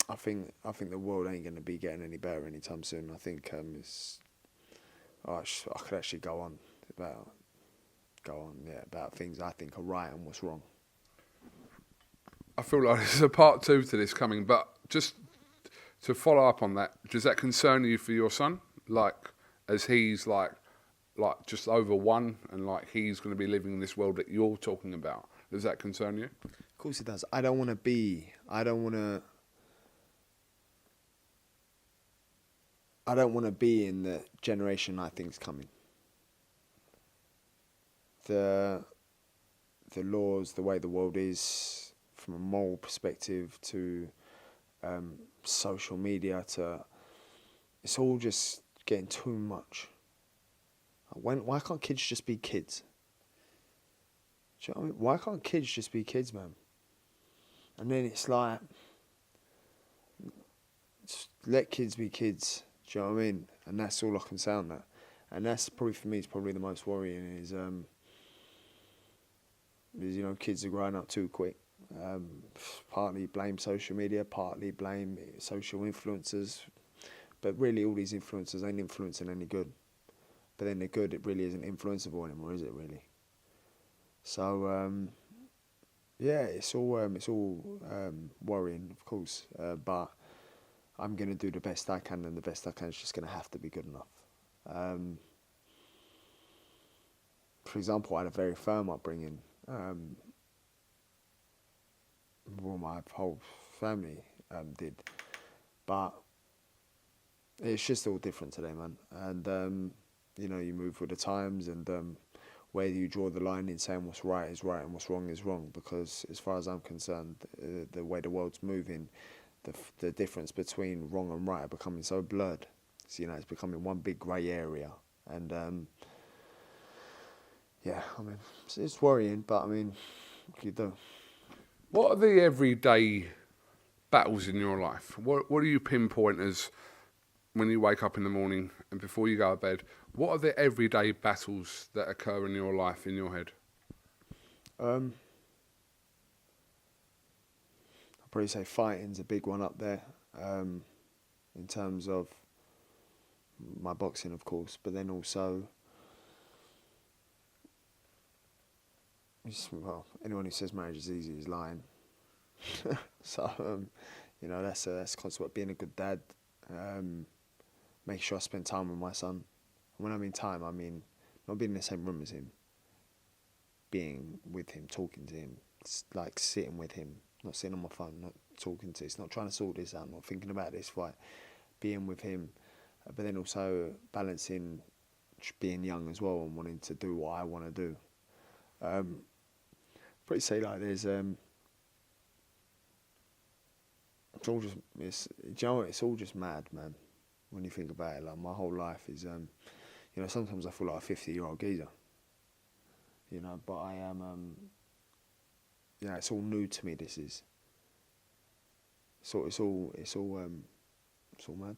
I think the world ain't going to be getting any better anytime soon. I think I could actually go on about things I think are right and what's wrong. I feel like there's a part 2 to this coming, but just to follow up on that, does that concern you for your son? Like, as he's like just over 1, and like he's going to be living in this world that you're talking about. Does that concern you? Of course it does. I don't want to be in the generation I think's coming. The laws, the way the world is, from a moral perspective to social media, it's all just getting too much. Why can't kids just be kids? Do you know what I mean? Why can't kids just be kids, man? And then it's like, just let kids be kids. Do you know what I mean? And that's all I can sound that. And that's probably, for me, is probably the most worrying is kids are growing up too quick. Partly blame social media, partly blame social influencers. But really all these influencers ain't influencing any good. But then the good, it really isn't influenceable anymore, is it really? So, it's all worrying, of course. But I'm going to do the best I can, and the best I can is just going to have to be good enough. For example, I had a very firm upbringing. Well, my whole family did. But it's just all different today, man. And, you move with the times, and where you draw the line in saying what's right is right and what's wrong is wrong. Because as far as I'm concerned, the way the world's moving, the difference between wrong and right are becoming so blurred. So, it's becoming one big grey area. And, it's worrying, but, what can you do? What are the everyday battles in your life? What do you pinpoint as when you wake up in the morning and before you go to bed? What are the everyday battles that occur in your life, in your head? I'd probably say fighting's a big one up there, in terms of my boxing, of course, but then also, anyone who says marriage is easy is lying. So, that's constantly being a good dad, making sure I spend time with my son. When I mean time, I mean not being in the same room as him, being with him, talking to him, like sitting with him, not sitting on my phone, not talking to, it's not trying to sort this out, not thinking about this fight, being with him, but then also balancing being young as well and wanting to do what I want to do. Pretty say like there's it's all just do you know what, it's all just mad, man, when you think about it. Like my whole life is you know, sometimes I feel like a 50-year-old geezer, you know, but I am yeah, it's all new to me. This is it's all mad.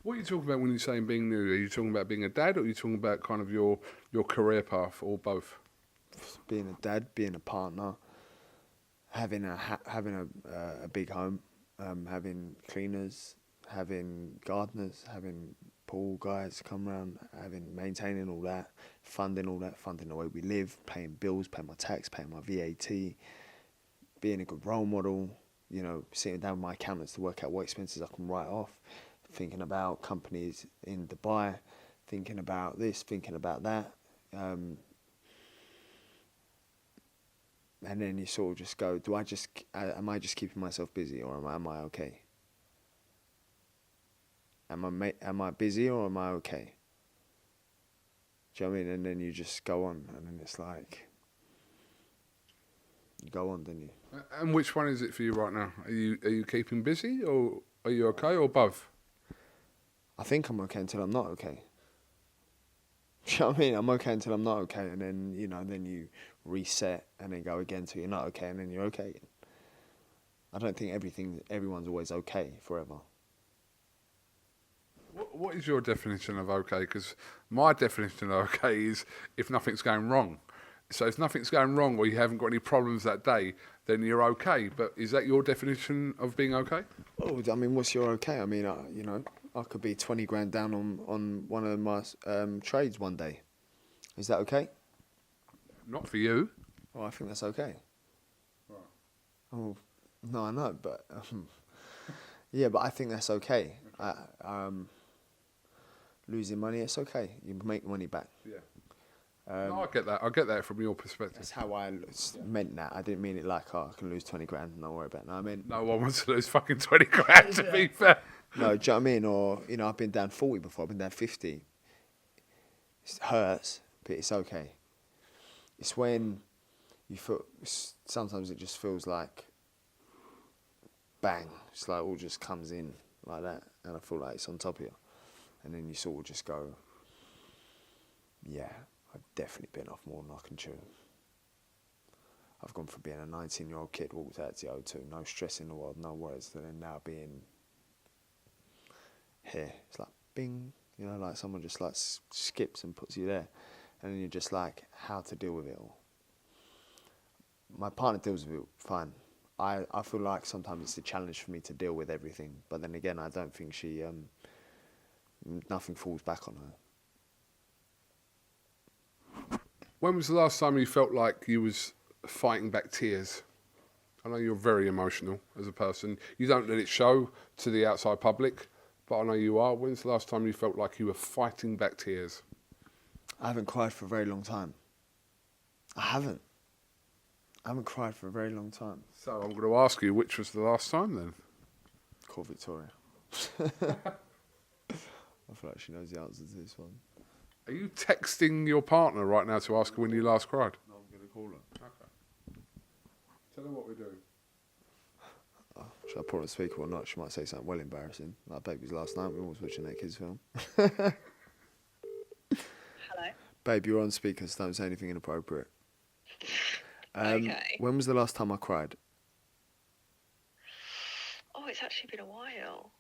What are you talking about when you're saying being new? Are you talking about being a dad, or are you talking about kind of your career path, or both? Being a dad, being a partner, having a big home, having cleaners, having gardeners, having pool guys come around, maintaining all that, funding the way we live, paying bills, paying my tax, paying my VAT, being a good role model, you know, sitting down with my accountants to work out what expenses I can write off, thinking about companies in Dubai, thinking about this, thinking about that. And then you sort of just go, am I just keeping myself busy, or am I okay? Am I busy, or am I okay? Do you know what I mean? And then you just go on, and then it's like, you go on, don't you? And which one is it for you right now? Are you keeping busy, or are you okay, or both? I think I'm okay until I'm not okay. Do you know what I mean? I'm okay until I'm not okay, and then, you know, then you reset and then go again till you're not okay, and then you're okay again. I don't think everyone's always okay forever. What is your definition of okay? Because my definition of okay is if nothing's going wrong. So if nothing's going wrong, or you haven't got any problems that day, then you're okay. But is that your definition of being okay? Oh, I mean, what's your okay? I mean, you know, I could be 20 grand down on one of my trades one day. Is that okay? Not for you. Oh, I think that's okay. Right. Oh, no, I know, but yeah, but I think that's okay. Losing money, it's okay. You make money back. Yeah. No, I get that. I get that from your perspective. That's how I meant that. I didn't mean it like, oh, I can lose 20 grand and not worry about it. No, I mean, No one wants to lose fucking 20 grand, to be fair. no, do you know what I mean? Or, you know, I've been down 40 before. I've been down 50. It hurts, but it's okay. It's when you feel, sometimes it just feels like, bang. It's like all just comes in like that. And I feel like it's on top of you. And then you sort of just go, yeah, I've definitely been off more than I can chew. I've gone from being a 19-year-old kid, walked out to the O2, no stress in the world, no worries, to then now being here. It's like, bing, you know, like someone just like skips and puts you there. And then you're just like, how to deal with it all. My partner deals with it fine. I feel like sometimes it's a challenge for me to deal with everything. But then again, I don't think she, nothing falls back on her. When was the last time you felt like you was fighting back tears? I know you're very emotional as a person. You don't let it show to the outside public, but I know you are. When's the last time you felt like you were fighting back tears? I haven't cried for a very long time. I haven't cried for a very long time. So I'm going to ask you, which was the last time then? Call Victoria. I feel like she knows the answer to this one. Are you texting your partner right now to ask her when you last cried? No, I'm going to call her. Okay. Tell her what we're doing. Oh, should I put her on speaker or not? She might say something well embarrassing. Like baby's last night, we were watching that kids film. Hello? Babe, you're on speaker, so don't say anything inappropriate. Okay. When was the last time I cried? Oh, it's actually been a while.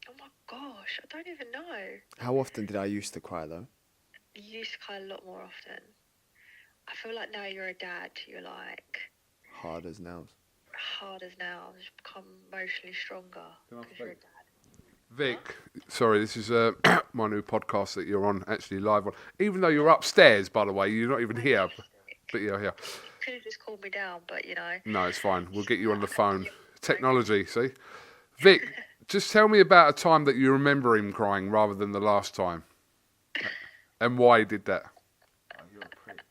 Oh my gosh, I don't even know. How often did I used to cry, though? You used to cry a lot more often. I feel like now you're a dad, you're like Hard as nails. hard as nails, you've become emotionally stronger because you're a dad. Vic, sorry, this is my new podcast that you're on, actually live on. Even though you're upstairs, by the way, you're not even here, but you're here. You could have just called me down, but you know. No, it's fine. We'll get you on the phone. Technology, see? Vic, Just tell me about a time that you remember him crying rather than the last time. And why he did that. Oh, you're a prick.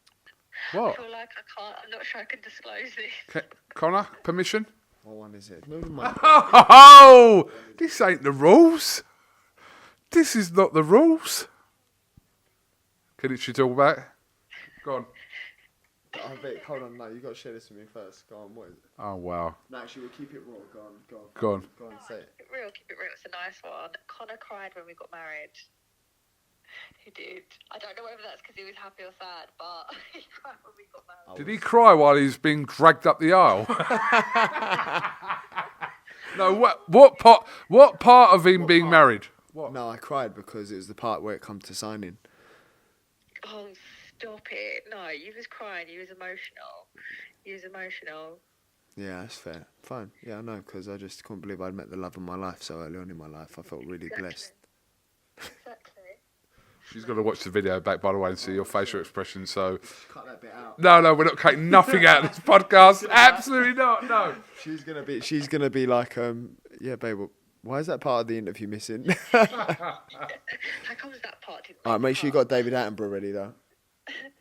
I What? feel like I can't. I'm not sure I can disclose this. Connor, permission? What one is it? Move the mic. Oh, this ain't the rules. This is not the rules. Can you talk about it? Go on. I bet. Hold on, no, you got to share this with me first. Go on, what is it? Oh, wow. No, actually, we'll keep it raw. Go on, go on. Go on. Go on, say it. Keep it real, keep it real. It's a nice one. Connor cried when we got married. He did. I don't know whether that's because he was happy or sad, but he cried when we got married. Did he cry while he was being dragged up the aisle? No, what part of him being married? What? No, I cried because it was the part where it come to signing. Oh, stop it. No, you was crying. You was emotional. You was emotional. Yeah, that's fair. Fine. Yeah, I know, because I just couldn't believe I'd met the love of my life so early on in my life. I felt really blessed. Exactly. She's got to watch the video back, by the way, and see your facial expression. So, Cut that bit out. no, we're not cutting nothing out of this podcast. Absolutely not. No. She's gonna be like, yeah, babe. Why is that part of the interview missing? How comes that part didn't All right, make sure you got David Attenborough ready though.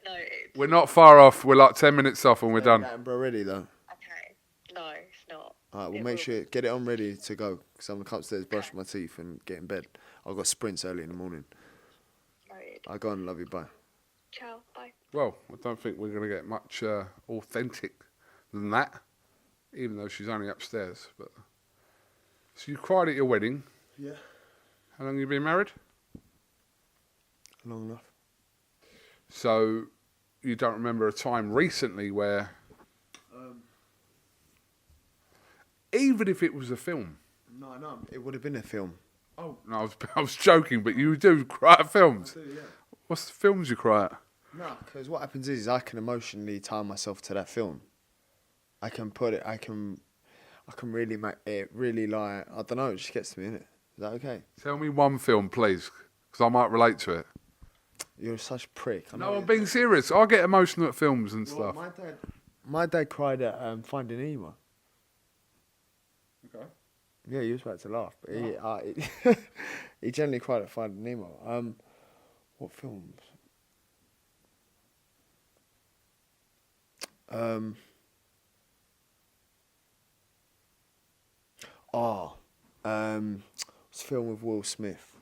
No, it's... We're not far off. We're like 10 minutes off, and we're done. David Attenborough ready though. Okay. No, it's not. All right, well, It make will. sure get it on ready to go. Because I'm gonna come upstairs, brush my teeth, and get in bed. I've got sprints early in the morning. Noted. I go and love you. Bye. Ciao. Bye. Well, I don't think we're going to get much authentic than that, even though she's only upstairs. But so you cried at your wedding. Yeah. How long have you been married? Long enough. So you don't remember a time recently where, even if it was a film. No, it would have been a film. Oh no, I was joking, but you do cry at films. I do, yeah. What's the films you cry at? No, because what happens is I can emotionally tie myself to that film. I can really make it really like, I don't know, it just gets to me, innit? Is that okay? Tell me one film, please, because I might relate to it. You're such a prick. I know No, I'm it. being serious. I get emotional at films and Well, stuff. my dad cried at Finding Nemo. Okay. Yeah, you was about to laugh, but he generally cried at Finding Nemo. What films? It's a film with Will Smith.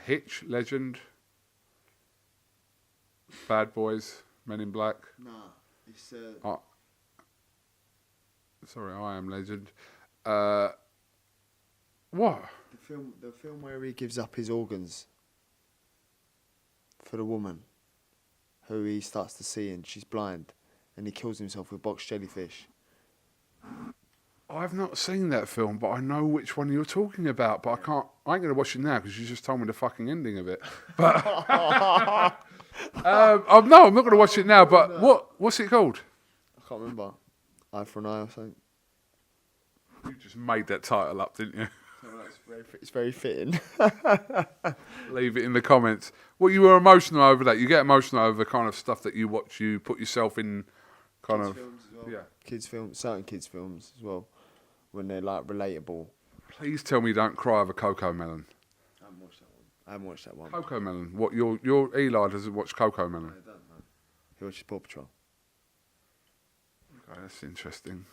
Hitch, Legend, Bad Boys, Men in Black. Nah, it's Sorry, I Am Legend. What? the film where he gives up his organs for the woman who he starts to see and she's blind, and he kills himself with box jellyfish. I've not seen that film, but I know which one you're talking about. But I ain't going to watch it now because you just told me the fucking ending of it. But I'm not going to watch it now. But what's it called? I can't remember. Eye for an Eye or something. You just made that title up, didn't you? It's very fitting. Leave it in the comments. Well, you were emotional over that. You get emotional over kind of stuff that you watch. You put yourself in kind Kids of films as well. yeah. Kids films, certain kids films as well, when they're like relatable. Please tell me you don't cry over Coco Melon. I haven't watched that one. Coco Melon. What your Eli doesn't watch Coco Melon. I don't know. He watches Paw Patrol. Okay, that's interesting.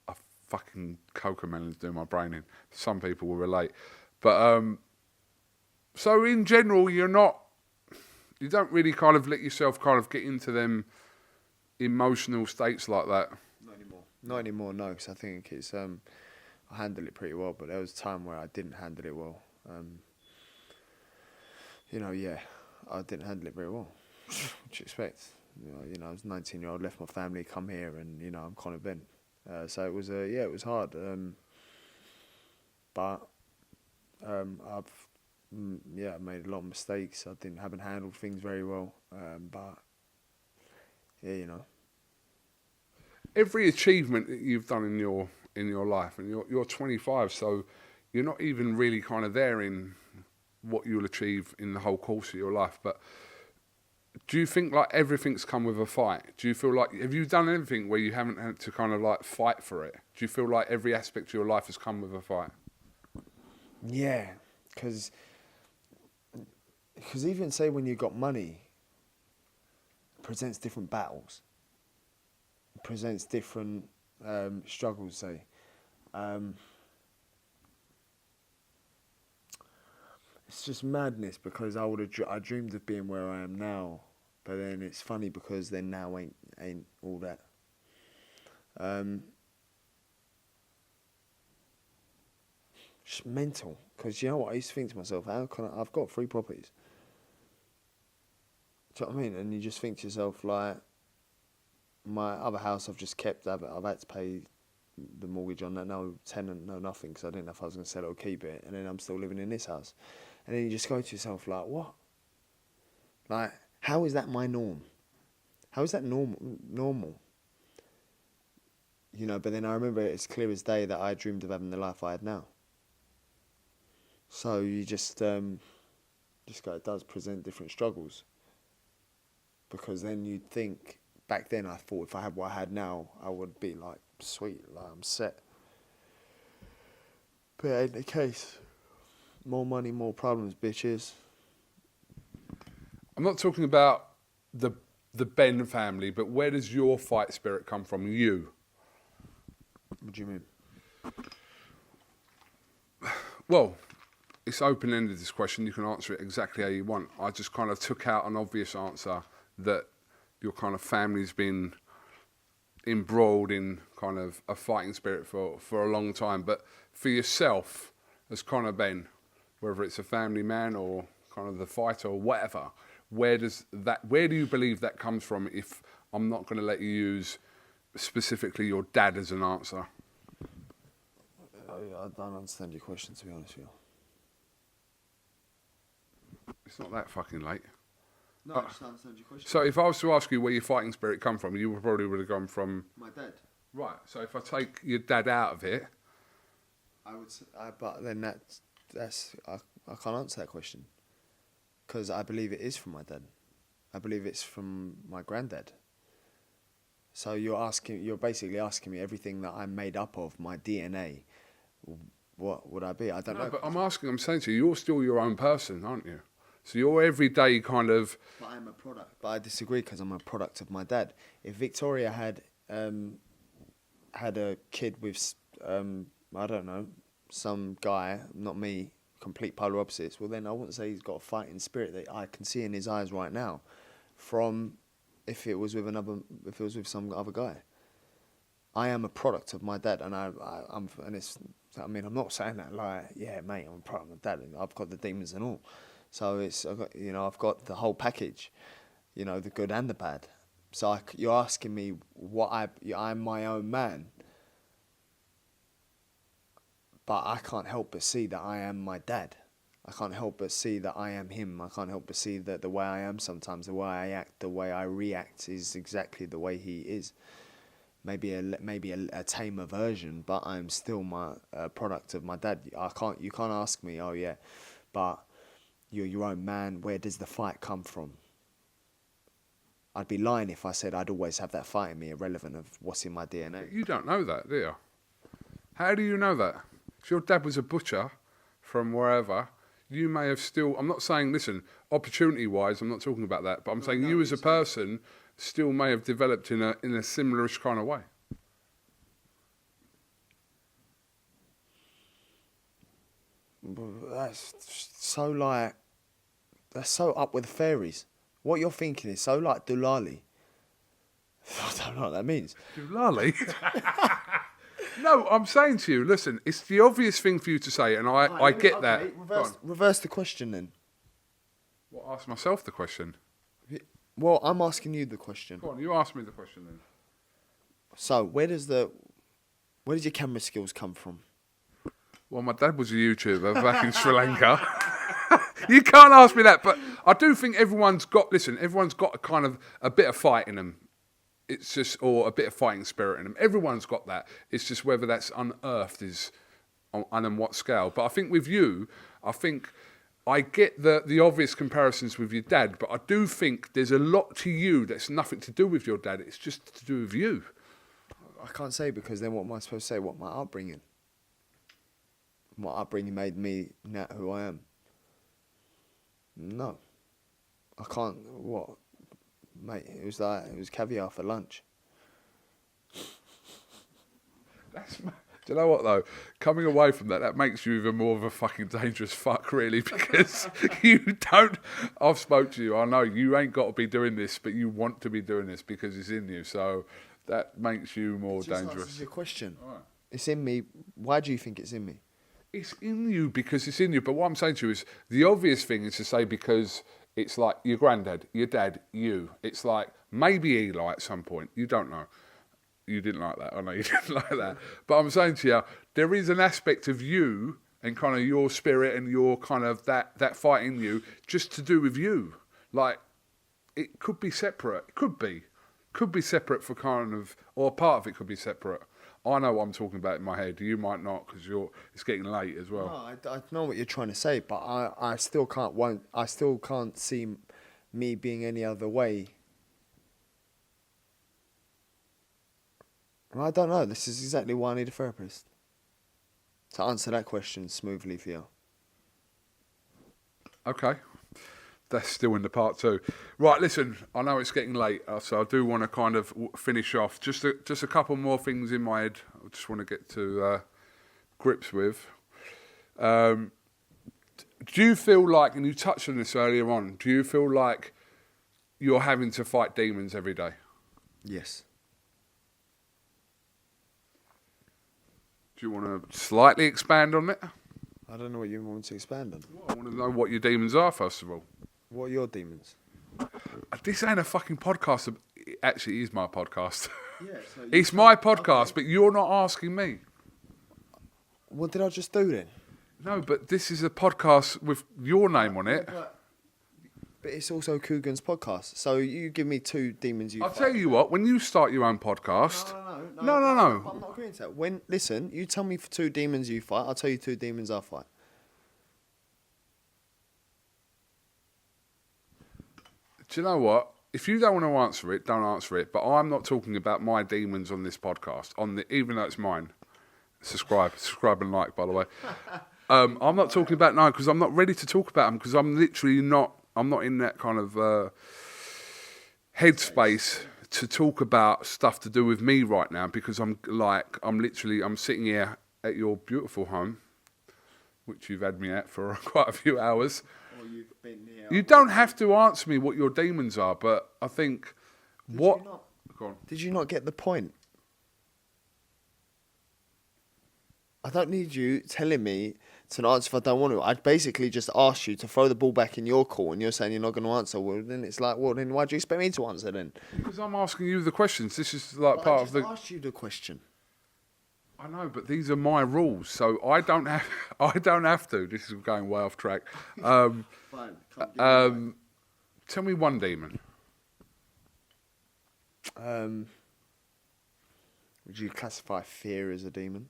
A fucking Coco Melon's doing my brain in. Some people will relate, but so in general, you don't really kind of let yourself kind of get into them emotional states like that. Not anymore, no, because I think it's I handle it pretty well, but there was a time where I didn't handle it well. I didn't handle it very well. What do you expect? I was 19-year-old, left my family, come here, and I'm CONOR BENN. So it was it was hard. But I've made a lot of mistakes. I haven't handled things very well. But yeah, Every achievement that you've done in your life, and you're 25, so you're not even really kind of there in what you'll achieve in the whole course of your life. But Do you think like everything's come with a fight? Do you feel like, have you done anything where you haven't had to kind of like fight for it? Do you feel like every aspect of your life has come with a fight? Yeah, because even say when you got money, it presents different battles. It presents different struggles, say. It's just madness because I dreamed of being where I am now, but then it's funny because then now ain't all that. Just mental, because you know what I used to think to myself, I've got 3 properties. Do you know what I mean? And you just think to yourself, like, my other house I've just kept, I've had to pay the mortgage on that, no tenant, no nothing, because I didn't know if I was going to sell it or keep it, and then I'm still living in this house. And then you just go to yourself like, what? Like, how is that my norm? How is that normal? You know, but then I remember it's clear as day that I dreamed of having the life I had now. So you just it does present different struggles. Because then you'd think, back then I thought if I had what I had now, I would be like, sweet, like I'm set. But it ain't the case. More money, more problems, bitches. I'm not talking about the Ben family, but where does your fight spirit come from? You. What do you mean? Well, it's open-ended, this question. You can answer it exactly how you want. I just kind of took out an obvious answer that your kind of family's been embroiled in kind of a fighting spirit for a long time. But for yourself, as CONOR BENN, whether it's a family man or kind of the fighter or whatever, where do you believe that comes from, if I'm not going to let you use specifically your dad as an answer? I don't understand your question, to be honest with you. It's not that fucking late. No, I just don't understand your question. So if I was to ask you where your fighting spirit come from, you probably would have gone from... My dad. Right, so if I take your dad out of it... I would say, but then I can't answer that question. Because I believe it is from my dad. I believe it's from my granddad. So you're basically asking me everything that I'm made up of, my DNA. What would I be? I don't know. But I'm saying to you, you're still your own person, aren't you? So you're everyday kind of... But I'm a product. But I disagree because I'm a product of my dad. If Victoria had a kid with, I don't know, some guy, not me, complete polar opposites, well then I wouldn't say he's got a fighting spirit that I can see in his eyes right now from if it was with some other guy. I am a product of my dad, and I'm not saying that like, yeah, mate, I'm a product of my dad, and I've got the demons and all. So I've got the whole package, the good and the bad. So you're asking me I'm my own man, but I can't help but see that I am my dad. I can't help but see that I am him. I can't help but see that the way I am sometimes, the way I act, the way I react is exactly the way he is. Maybe a tamer version, but I'm still my product of my dad. You can't ask me, oh yeah, but you're your own man. Where does the fight come from? I'd be lying if I said I'd always have that fight in me, irrelevant of what's in my DNA. You don't know that, do you? How do you know that? If your dad was a butcher from wherever, you may have still... I'm not saying, listen, opportunity-wise, I'm not talking about that, but I'm saying you as a person still may have developed in a similar-ish kind of way. That's so up with the fairies. What you're thinking is so like Doolally. I don't know what that means. Doolally? No, I'm saying to you, listen, it's the obvious thing for you to say, and I get that. Reverse the question then. Well, ask myself the question. Well, I'm asking you the question. Go on, you ask me the question then. So, where does your camera skills come from? Well, my dad was a YouTuber back in Sri Lanka. You can't ask me that, but I do think everyone's got a kind of a bit of fight in them. It's just, or a bit of fighting spirit in them. Everyone's got that. It's just whether that's unearthed is on what scale. But I think with you, I get the obvious comparisons with your dad, but I do think there's a lot to you that's nothing to do with your dad. It's just to do with you. I can't say, because then what am I supposed to say? What, my upbringing? My upbringing made me not who I am. No. I can't, what? Mate, it was caviar for lunch. Do you know what though? Coming away from that makes you even more of a fucking dangerous fuck, really, because you don't. I've spoke to you. I know you ain't got to be doing this, but you want to be doing this because it's in you. So that makes you more dangerous. Answers your question. Right. It's in me. Why do you think it's in me? It's in you because it's in you. But what I'm saying to you is the obvious thing is to say because it's like your granddad, your dad, you. It's like maybe Eli at some point. You don't know. You didn't like that. I know you didn't like that. But I'm saying to you, there is an aspect of you and kind of your spirit and your kind of that fight in you just to do with you. Like, it could be separate. It could be. Could be separate for kind of, or part of it could be separate. I know what I'm talking about in my head. You might not because it's getting late as well. No, I know what you're trying to say, but I still can't see me being any other way. I don't know. This is exactly why I need a therapist. To answer that question smoothly for you. Okay. That's still in the part 2. Right, listen, I know it's getting late, so I do want to kind of finish off. Just a couple more things in my head I just want to get to grips with. Do you feel like, and you touched on this earlier on, do you feel like you're having to fight demons every day? Yes. Do you want to slightly expand on it? I don't know what you want to expand on. I want to know what your demons are, first of all. What are your demons? This ain't a fucking podcast. It actually is my podcast. Yeah, so it's my podcast, but you're not asking me. What did I just do then? No, but this is a podcast with your name on it. But it's also Kugan's podcast. So you give me 2 demons you I'll fight. tell you what, when you start your own podcast... No. I'm not agreeing to that. Listen, you tell me for 2 demons you fight, I'll tell you 2 demons I fight. Do you know what? If you don't want to answer it, don't answer it. But I'm not talking about my demons on this podcast, even though it's mine. Subscribe and like, by the way. I'm not talking about now because I'm not ready to talk about them because I'm literally not. I'm not in that kind of headspace to talk about stuff to do with me right now because I'm sitting here at your beautiful home, which you've had me at for quite a few hours. Or you've been here. You don't have to answer me what your demons are, but I think Go on. Did you not get the point? I don't need you telling me to answer if I don't want to. I basically just asked you to throw the ball back in your court and you're saying you're not going to answer. Well, then it's like, well, then why do you expect me to answer then? Because I'm asking you the questions. This is like But part I of the... just asked you the question. I know, but these are my rules, so I don't have to. This is going way off track. Fine. Tell me one demon. Would you classify fear as a demon?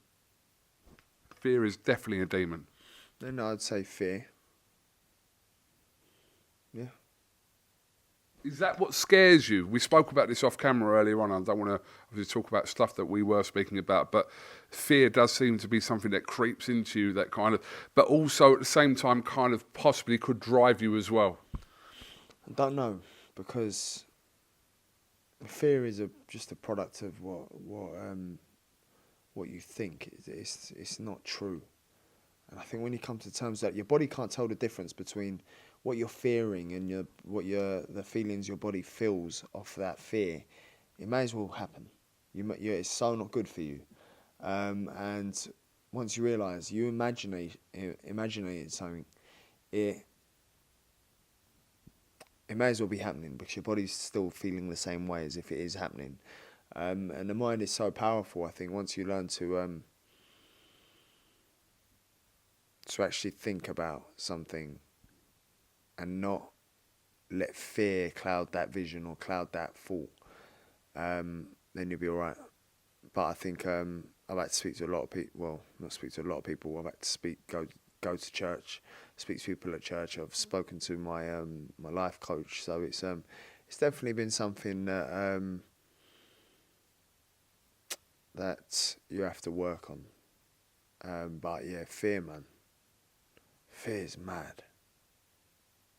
Fear is definitely a demon. Then I'd say fear. Yeah. Is that what scares you? We spoke about this off camera earlier on. I don't want to obviously talk about stuff that we were speaking about, but fear does seem to be something that creeps into you, that kind of, but also at the same time kind of possibly could drive you as well. I don't know, because fear is just a product of what you think. It's not true. And I think when you come to terms that your body can't tell the difference between what you're fearing and the feelings your body feels off that fear, it may as well happen. It's so not good for you. And once you realise you imagine something, it may as well be happening because your body's still feeling the same way as if it is happening. And the mind is so powerful. I think once you learn to actually think about something and not let fear cloud that vision or cloud that thought, then you'll be all right. But I think I like to speak to a lot of people. Well, not speak to a lot of people. I like to go go to church, speak to people at church. I've spoken to my my life coach, so it's definitely been something that that you have to work on. But yeah, fear, man. Fear is mad.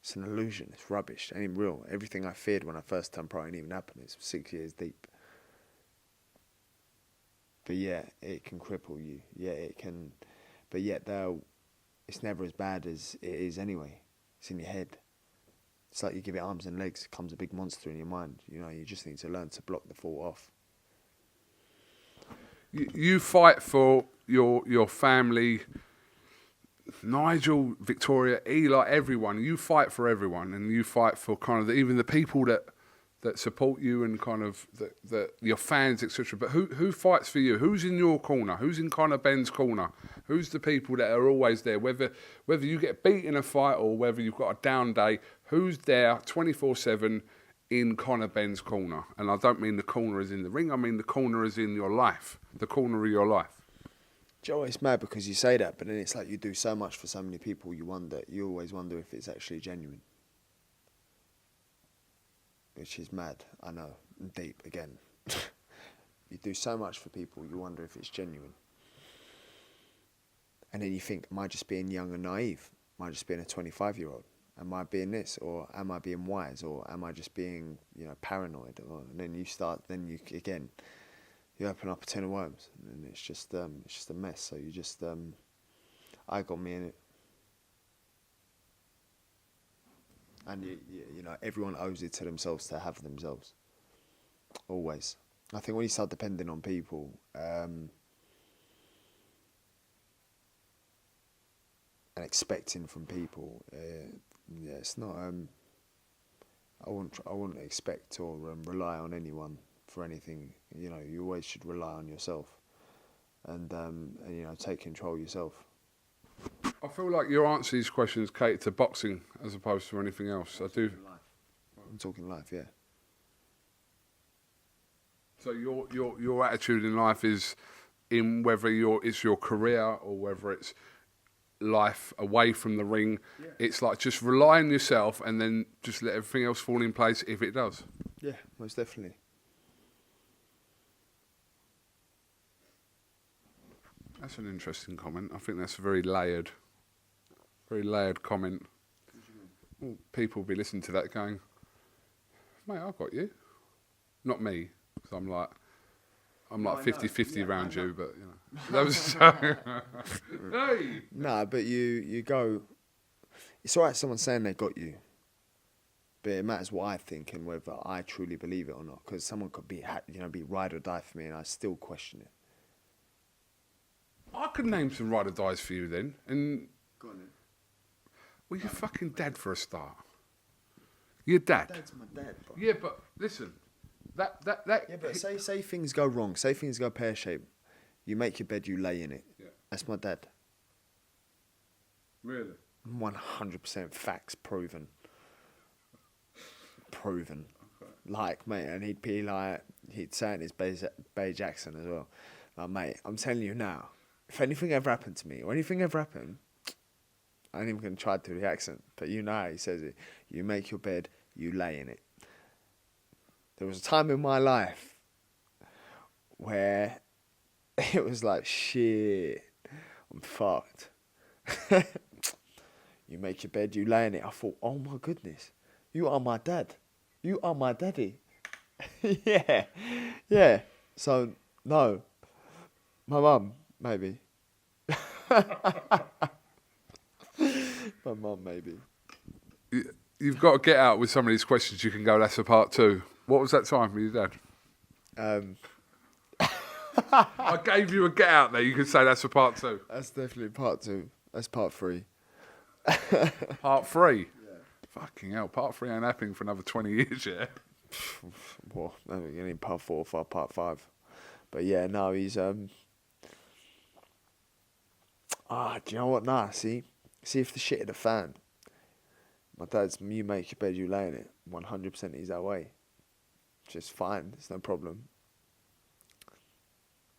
It's an illusion. It's rubbish. It ain't real. Everything I feared when I first turned pro ain't even happened. It's 6 years deep. But yeah, it can cripple you. Yeah, it can. But yet, though, it's never as bad as it is anyway. It's in your head. It's like you give it arms and legs. It comes a big monster in your mind. You know, you just need to learn to block the thought off. You fight for your family, Nigel, Victoria, Eli, everyone. You fight for everyone, and you fight for kind of even the people that support you and kind of your fans, etc. But who fights for you? Who's in your corner? Who's in CONOR Benn's corner? Who's the people that are always there? Whether you get beat in a fight or whether you've got a down day, who's there 24/7 in CONOR Benn's corner? And I don't mean the corner is in the ring. I mean the corner is in your life. The corner of your life. Joe, it's mad because you say that, but then it's like you do so much for so many people. You always wonder if it's actually genuine. Which is mad, I know, and deep again. You do so much for people, you wonder if it's genuine. And then you think, am I just being young and naive? Am I just being a 25-year-old? Am I being this, or am I being wise, or am I just being, paranoid? And then you open up a tin of worms, and it's just a mess. So you just, I got me in it. And everyone owes it to themselves to have themselves. Always. I think when you start depending on people, and expecting from people, it's not. I wouldn't expect or rely on anyone for anything. You always should rely on yourself, and take control yourself. I feel like your answer to these questions cater to boxing as opposed to anything else. I do. I'm talking life, yeah. So your attitude in life is in whether it's your career or whether it's life away from the ring. Yeah. It's like just rely on yourself and then just let everything else fall in place if it does. Yeah, most definitely. That's an interesting comment. I think that's a very layered comment. Well, people will be listening to that going, mate, I've got you. Not me, because I'm like 50-50 around you, but that was hey. Nah, but you go. It's alright someone saying they got you, but it matters what I think and whether I truly believe it or not. Because someone could be ride or die for me, and I still question it. I could name some ride or dies for you then, and go on then. Well, your fucking dad for a start. Your dad. Dad's my dad, bro. Yeah, but listen. That. Yeah, but say things go wrong. Say things go pear-shaped. You make your bed, you lay in it. Yeah. That's my dad. Really? 100% facts proven. Proven. Okay. Like, mate, and he'd be like, he'd say in his beige accent as well. Like, mate, I'm telling you now, if anything ever happened to me, or anything ever happened, I ain't even going to try to do the accent, but you know how he says it. You make your bed, you lay in it. There was a time in my life where it was like, shit, I'm fucked. You make your bed, you lay in it. I thought, oh my goodness, you are my dad. You are my daddy. Yeah. So, no. My mum, maybe. My mum, maybe. You've got to get out with some of these questions. You can go, that's a part two. What was that time with your dad? I gave you a get out there. You could say that's a part two. That's definitely part two. That's part three. Part three? Yeah. Fucking hell. Part three ain't happening for another 20 years, yeah? Well, maybe we need part 4 or part 5. But yeah, no, he's... do you know what? Nah, see if the shit hit the fan. My dad's, you make your bed, you lay in it. 100% he's that way. Just fine, it's no problem.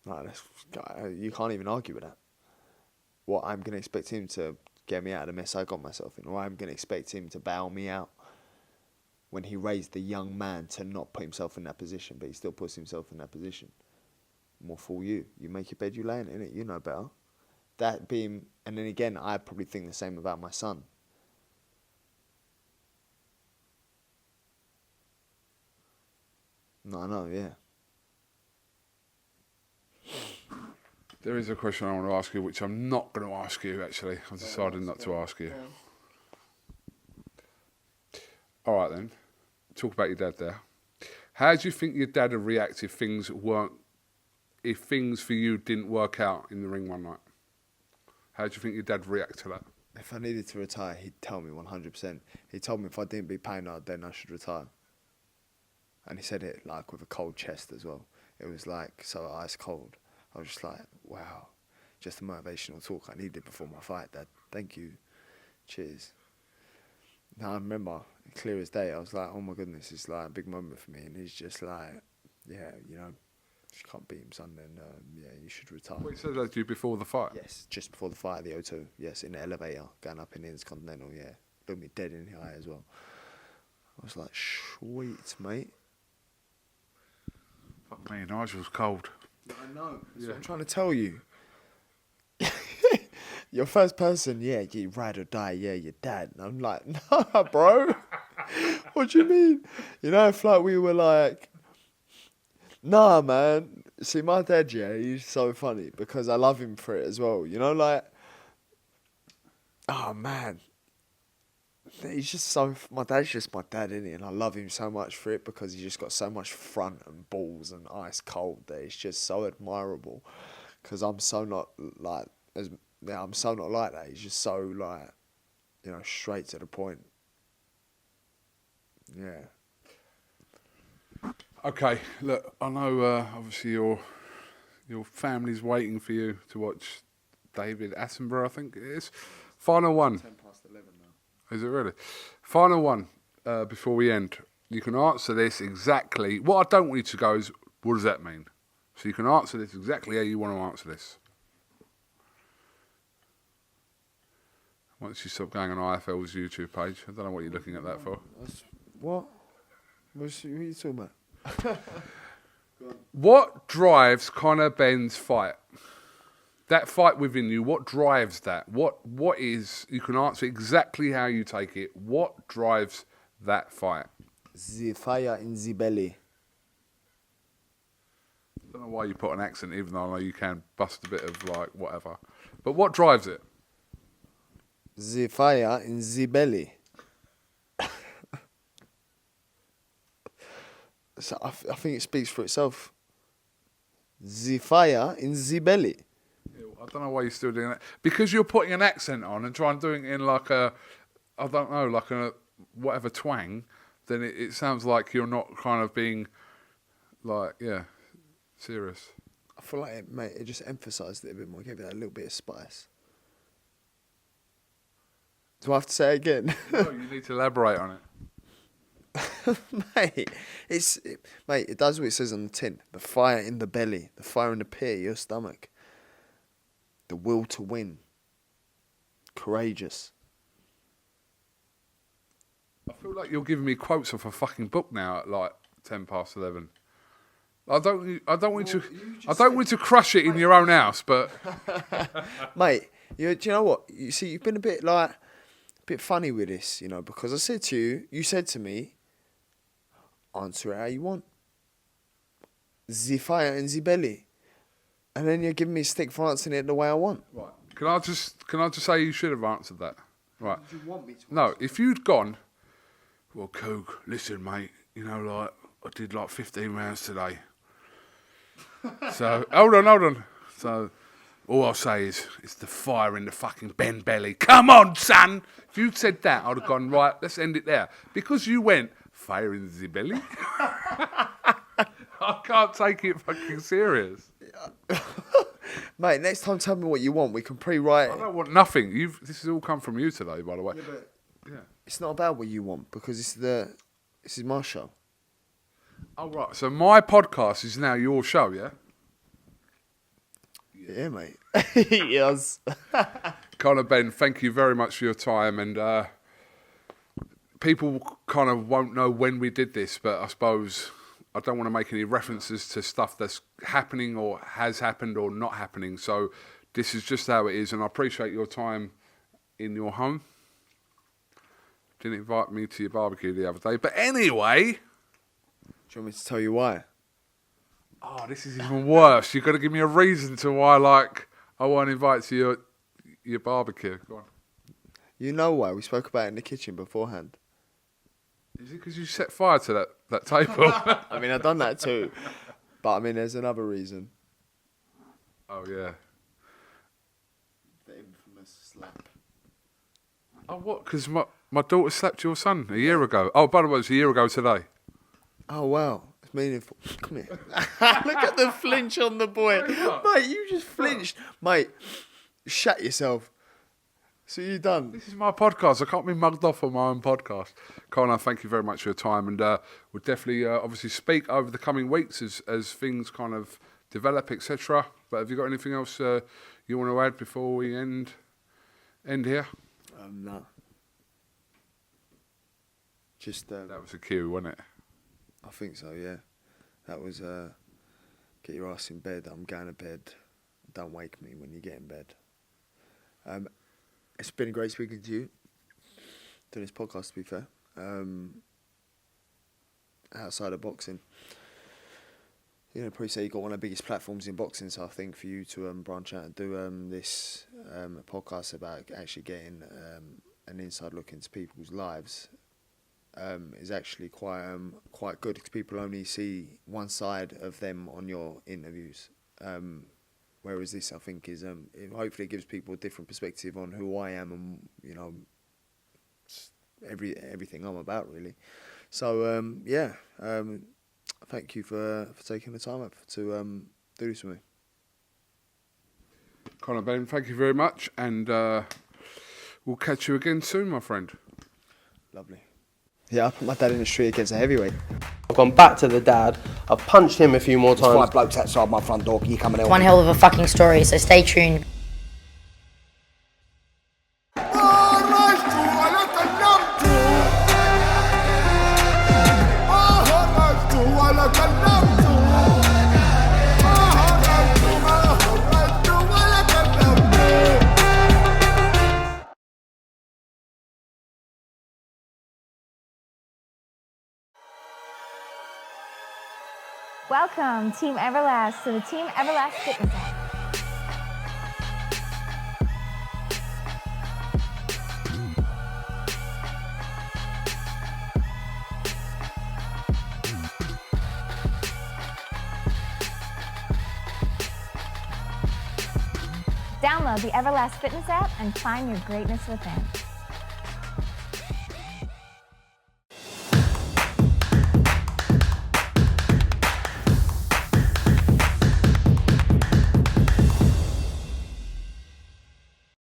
No, you can't even argue with that. What I'm going to expect him to get me out of the mess I got myself in, or I'm going to expect him to bail me out when he raised the young man to not put himself in that position, but he still puts himself in that position. More fool you. You make your bed, you lay in it, innit? You know better. That being, and then again, I probably think the same about my son. No, I know, yeah. There is a question I want to ask you, which I'm not going to ask you, actually. I've decided not to ask you. All right, then. Talk about your dad there. How do you think your dad would react if things for you didn't work out in the ring one night? How do you think your dad would react to that? If I needed to retire, he'd tell me 100%. He told me if I didn't beat Payne, then I should retire. And he said it like with a cold chest as well. It was like so ice cold. I was just like, wow, just a motivational talk I needed before my fight, Dad. Thank you. Cheers. Now I remember, clear as day, I was like, oh my goodness, it's like a big moment for me. And he's just like, yeah, you know, if you can't beat him, son, then yeah, you should retire. What, he said that to you before the fight? Yes, just before the fight at the O2. Yes, in the elevator, going up in the Intercontinental, yeah. Looked me dead in the eye as well. I was like, sweet, mate. Fuck me, Nigel's cold. I know. That's what I'm trying to tell you. Your first person, yeah, you ride or die, yeah, your dad. And I'm like, nah, bro. What do you mean? You know, if like we were like, nah, man. See, my dad, yeah, he's so funny because I love him for it as well. You know, like, oh, man. He's just so, my dad's just my dad, isn't he? And I love him so much for it because he's just got so much front and balls and ice cold that it's just so admirable. Because I'm so not like, I'm so not like that. He's just so like, you know, straight to the point. Yeah. Okay, look, I know obviously your family's waiting for you to watch David Attenborough, I think it is. Final one. 10 past 11 now. Is it really? Final one before we end. You can answer this exactly. What I don't want you to go is, what does that mean? So you can answer this exactly how you want to answer this. Once you stop going on IFL's YouTube page. I don't know what you're looking at that for. What? What are you talking about? What drives Conor Benn's fight? That fight within you, what drives that? What is, you can answer exactly how you take it. What drives that fight? The fire in the belly. I don't know why you put an accent, even though I know you can bust a bit of like whatever. But what drives it? The fire in the belly. So I think it speaks for itself. The fire in the belly. I don't know why you're still doing that. Because you're putting an accent on and trying to do it in like a, I don't know, like a whatever twang, then it sounds like you're not kind of being like, yeah, serious. I feel like it just emphasised it a bit more, gave it that little bit of spice. Do I have to say it again? No, you need to elaborate on it. Mate, it does what it says on the tin. The fire in the belly, the fire in the pit of your stomach. The will to win. Courageous. I feel like you're giving me quotes off a fucking book now at like 10 past 11. I don't want to crush it in your own house, but Mate, do you know what? You see, you've been a bit funny with this, you know, because I said to you said to me, answer it how you want. The fire in the belly. And then you're giving me a stick for answering it the way I want. Right. Can I just say you should have answered that? Right. Did you want me to? No, if you'd gone, well, Coog, listen, mate, you know, like, I did like 15 rounds today. So, hold on. So, all I'll say is, it's the fire in the fucking Ben belly. Come on, son! If you'd said that, I'd have gone, right, let's end it there. Because you went, fire in the belly? I can't take it fucking serious. Mate, next time tell me what you want. We can pre-write it. I don't want nothing. This has all come from you today, by the way. Yeah, but Yeah. it's not about what you want because this is my show. Oh, right. So my podcast is now your show, yeah? Yeah, mate. Yes. Conor Ben, thank you very much for your time. And people kind of won't know when we did this, but I suppose I don't want to make any references to stuff that's happening or has happened or not happening. So this is just how it is, and I appreciate your time in your home. Didn't invite me to your barbecue the other day, but anyway. Do you want me to tell you why? Oh, this is even worse. You've got to give me a reason to why, like, I won't invite to your barbecue. Go on. You know why? We spoke about it in the kitchen beforehand. Is it because you set fire to that table? I mean, I've done that too. But, I mean, there's another reason. Oh, yeah. The infamous slap. Oh, what? Because my daughter slapped your son a year ago. Oh, by the way, it was a year ago today. Oh, wow. It's meaningful. Come here. Look at the flinch on the boy. Mate, you just flinched. Mate, shut yourself. So you done? This is my podcast. I can't be mugged off on my own podcast. Conor, thank you very much for your time. And we'll definitely, obviously, speak over the coming weeks as things kind of develop, etc. But have you got anything else you want to add before we end here? No. Just that was a cue, wasn't it? I think so, yeah. That was get your ass in bed. I'm going to bed. Don't wake me when you get in bed. It's been great speaking to you. Doing this podcast, to be fair. Outside of boxing. You know, probably say you've got one of the biggest platforms in boxing, so I think for you to branch out and do this podcast about actually getting an inside look into people's lives is actually quite good, because people only see one side of them on your interviews. Whereas this, I think, is it hopefully gives people a different perspective on who I am and, you know, everything I'm about, really. So thank you for taking the time up to do this with me. Conor Ben, thank you very much, and we'll catch you again soon, my friend. Lovely. Yeah, I put my dad in the street against a heavyweight. I've gone back to the dad. I've punched him a few more times. 5 blokes outside my front door. Can you come and help One me? hell of a fucking story, so stay tuned. Welcome, Team Everlast, to the Team Everlast Fitness app. Download the Everlast Fitness app and find your greatness within.